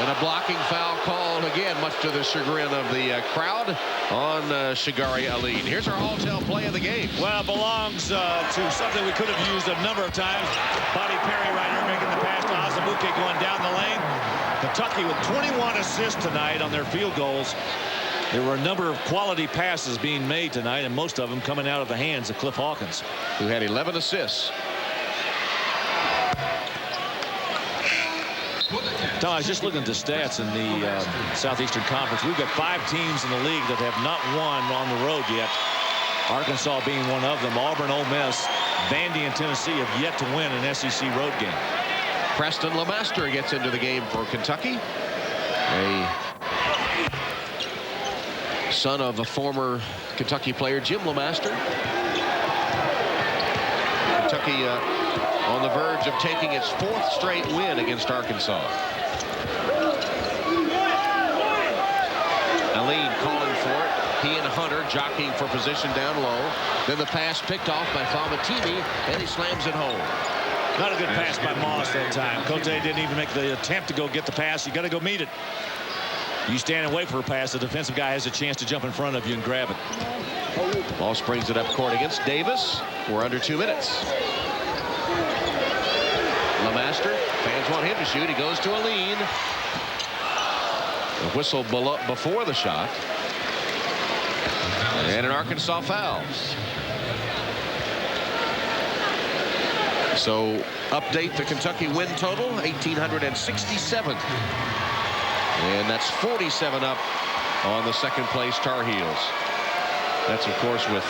A: And a blocking foul called again, much to the chagrin of the crowd, on Shigari Aline. Here's our all-tell play of the game.
C: Well, it belongs to something we could have used a number of times. Bobby Perry right here making the pass to Azubuike going down the lane. Kentucky with 21 assists tonight on their field goals. There were a number of quality passes being made tonight, and most of them coming out of the hands of Cliff Hawkins,
A: who had 11 assists.
C: Tom, I was just looking at the stats in the Southeastern Conference. We've got 5 teams in the league that have not won on the road yet. Arkansas being one of them. Auburn, Ole Miss, Vandy, and Tennessee have yet to win an SEC road game.
A: Preston LeMaster gets into the game for Kentucky. A son of a former Kentucky player, Jim LeMaster. Kentucky on the verge of taking its 4th straight win against Arkansas. Aline calling for it. He and Hunter jockeying for position down low. Then the pass picked off by Famatimi, and he slams it home.
C: Not a good pass by Moss that time. Cote didn't even make the attempt to go get the pass. You got to go meet it. You stand and wait for a pass. The defensive guy has a chance to jump in front of you and grab it.
A: Moss brings it up court against Davis. We're under 2 minutes. LeMaster, fans want him to shoot. He goes to Aline. The whistle before the shot. And an Arkansas foul. So update the Kentucky win total, 1,867. And that's 47 up on the second place Tar Heels. That's, of course, with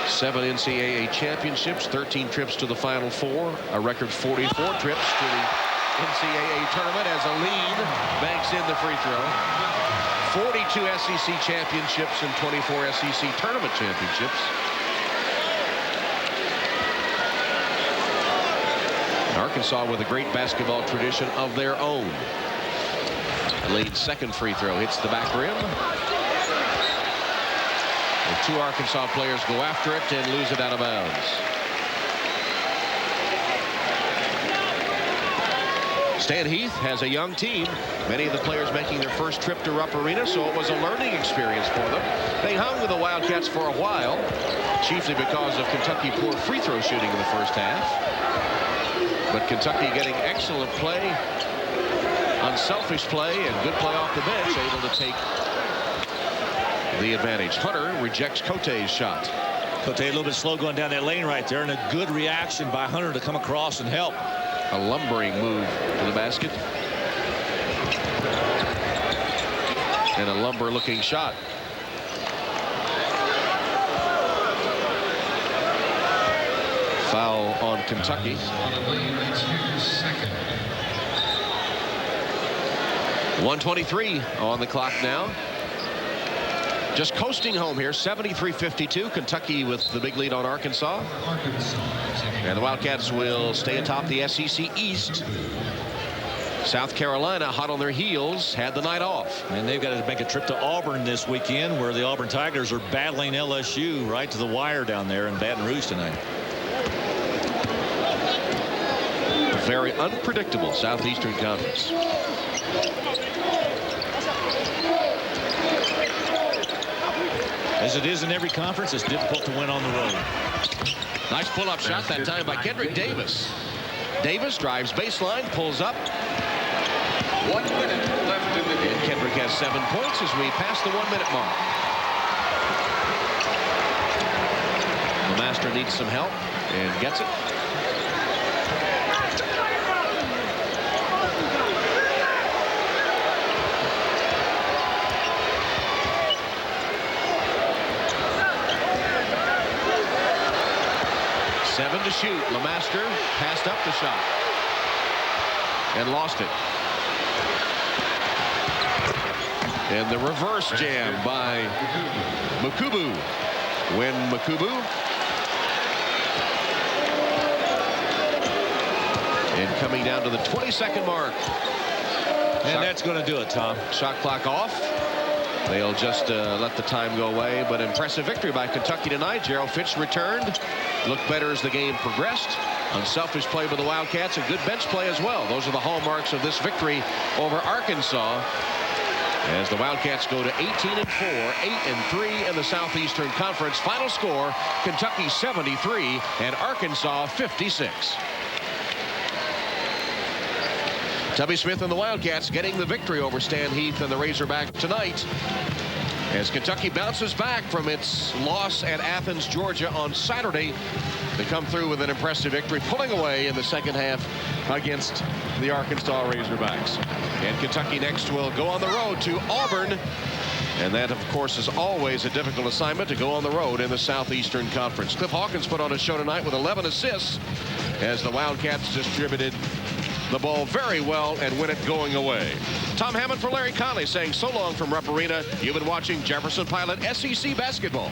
A: 7 NCAA championships, 13 trips to the Final Four, a record 44 trips to the NCAA tournament as Aline banks in the free throw. 42 SEC championships and 24 SEC tournament championships. Arkansas with a great basketball tradition of their own. Lead second free throw hits the back rim. And 2 Arkansas players go after it and lose it out of bounds. Stan Heath has a young team. Many of the players making their first trip to Rupp Arena, so it was a learning experience for them. They hung with the Wildcats for a while, chiefly because of Kentucky poor free throw shooting in the first half. But Kentucky getting excellent play, unselfish play, and good play off the bench, able to take the advantage. Hunter rejects Cote's shot.
C: Cote a little bit slow going down that lane right there, and a good reaction by Hunter to come across and help.
A: A lumbering move to the basket. And a lumber-looking shot. Foul on Kentucky. 1:23 on the clock now. Just coasting home here, 73-52. Kentucky with the big lead on Arkansas. And the Wildcats will stay atop the SEC East. South Carolina hot on their heels, had the night off.
C: And they've got to make a trip to Auburn this weekend, where the Auburn Tigers are battling LSU right to the wire down there in Baton Rouge tonight.
A: A very unpredictable Southeastern Conference.
C: As it is in every conference, it's difficult to win on the road.
A: Nice pull-up shot that time by Kendrick Davis. Davis drives baseline, pulls up.
D: 1 minute left in the game.
A: And Kendrick has 7 points as we pass the 1-minute mark. The master needs some help and gets it. Seven to shoot. LeMaster passed up the shot and lost it. And the reverse jam by Mukubu. When Mukubu. And coming down to the 22nd mark.
C: And that's going to do it, Tom.
A: Shot clock off. They'll just let the time go away. But impressive victory by Kentucky tonight. Gerald Fitch returned. Looked better as the game progressed. Unselfish play by the Wildcats, and good bench play as well. Those are the hallmarks of this victory over Arkansas, as the Wildcats go to 18-4, 8-3 in the Southeastern Conference. Final score, Kentucky 73 and Arkansas 56. Tubby Smith and the Wildcats getting the victory over Stan Heath and the Razorbacks tonight, as Kentucky bounces back from its loss at Athens, Georgia on Saturday. They come through with an impressive victory, pulling away in the second half against the Arkansas Razorbacks. And Kentucky next will go on the road to Auburn. And that, of course, is always a difficult assignment, to go on the road in the Southeastern Conference. Cliff Hawkins put on a show tonight with 11 assists as the Wildcats distributed the ball very well and win it going away. Tom Hammond for Larry Conley saying so long from Rupp Arena. You've been watching Jefferson-Pilot SEC basketball.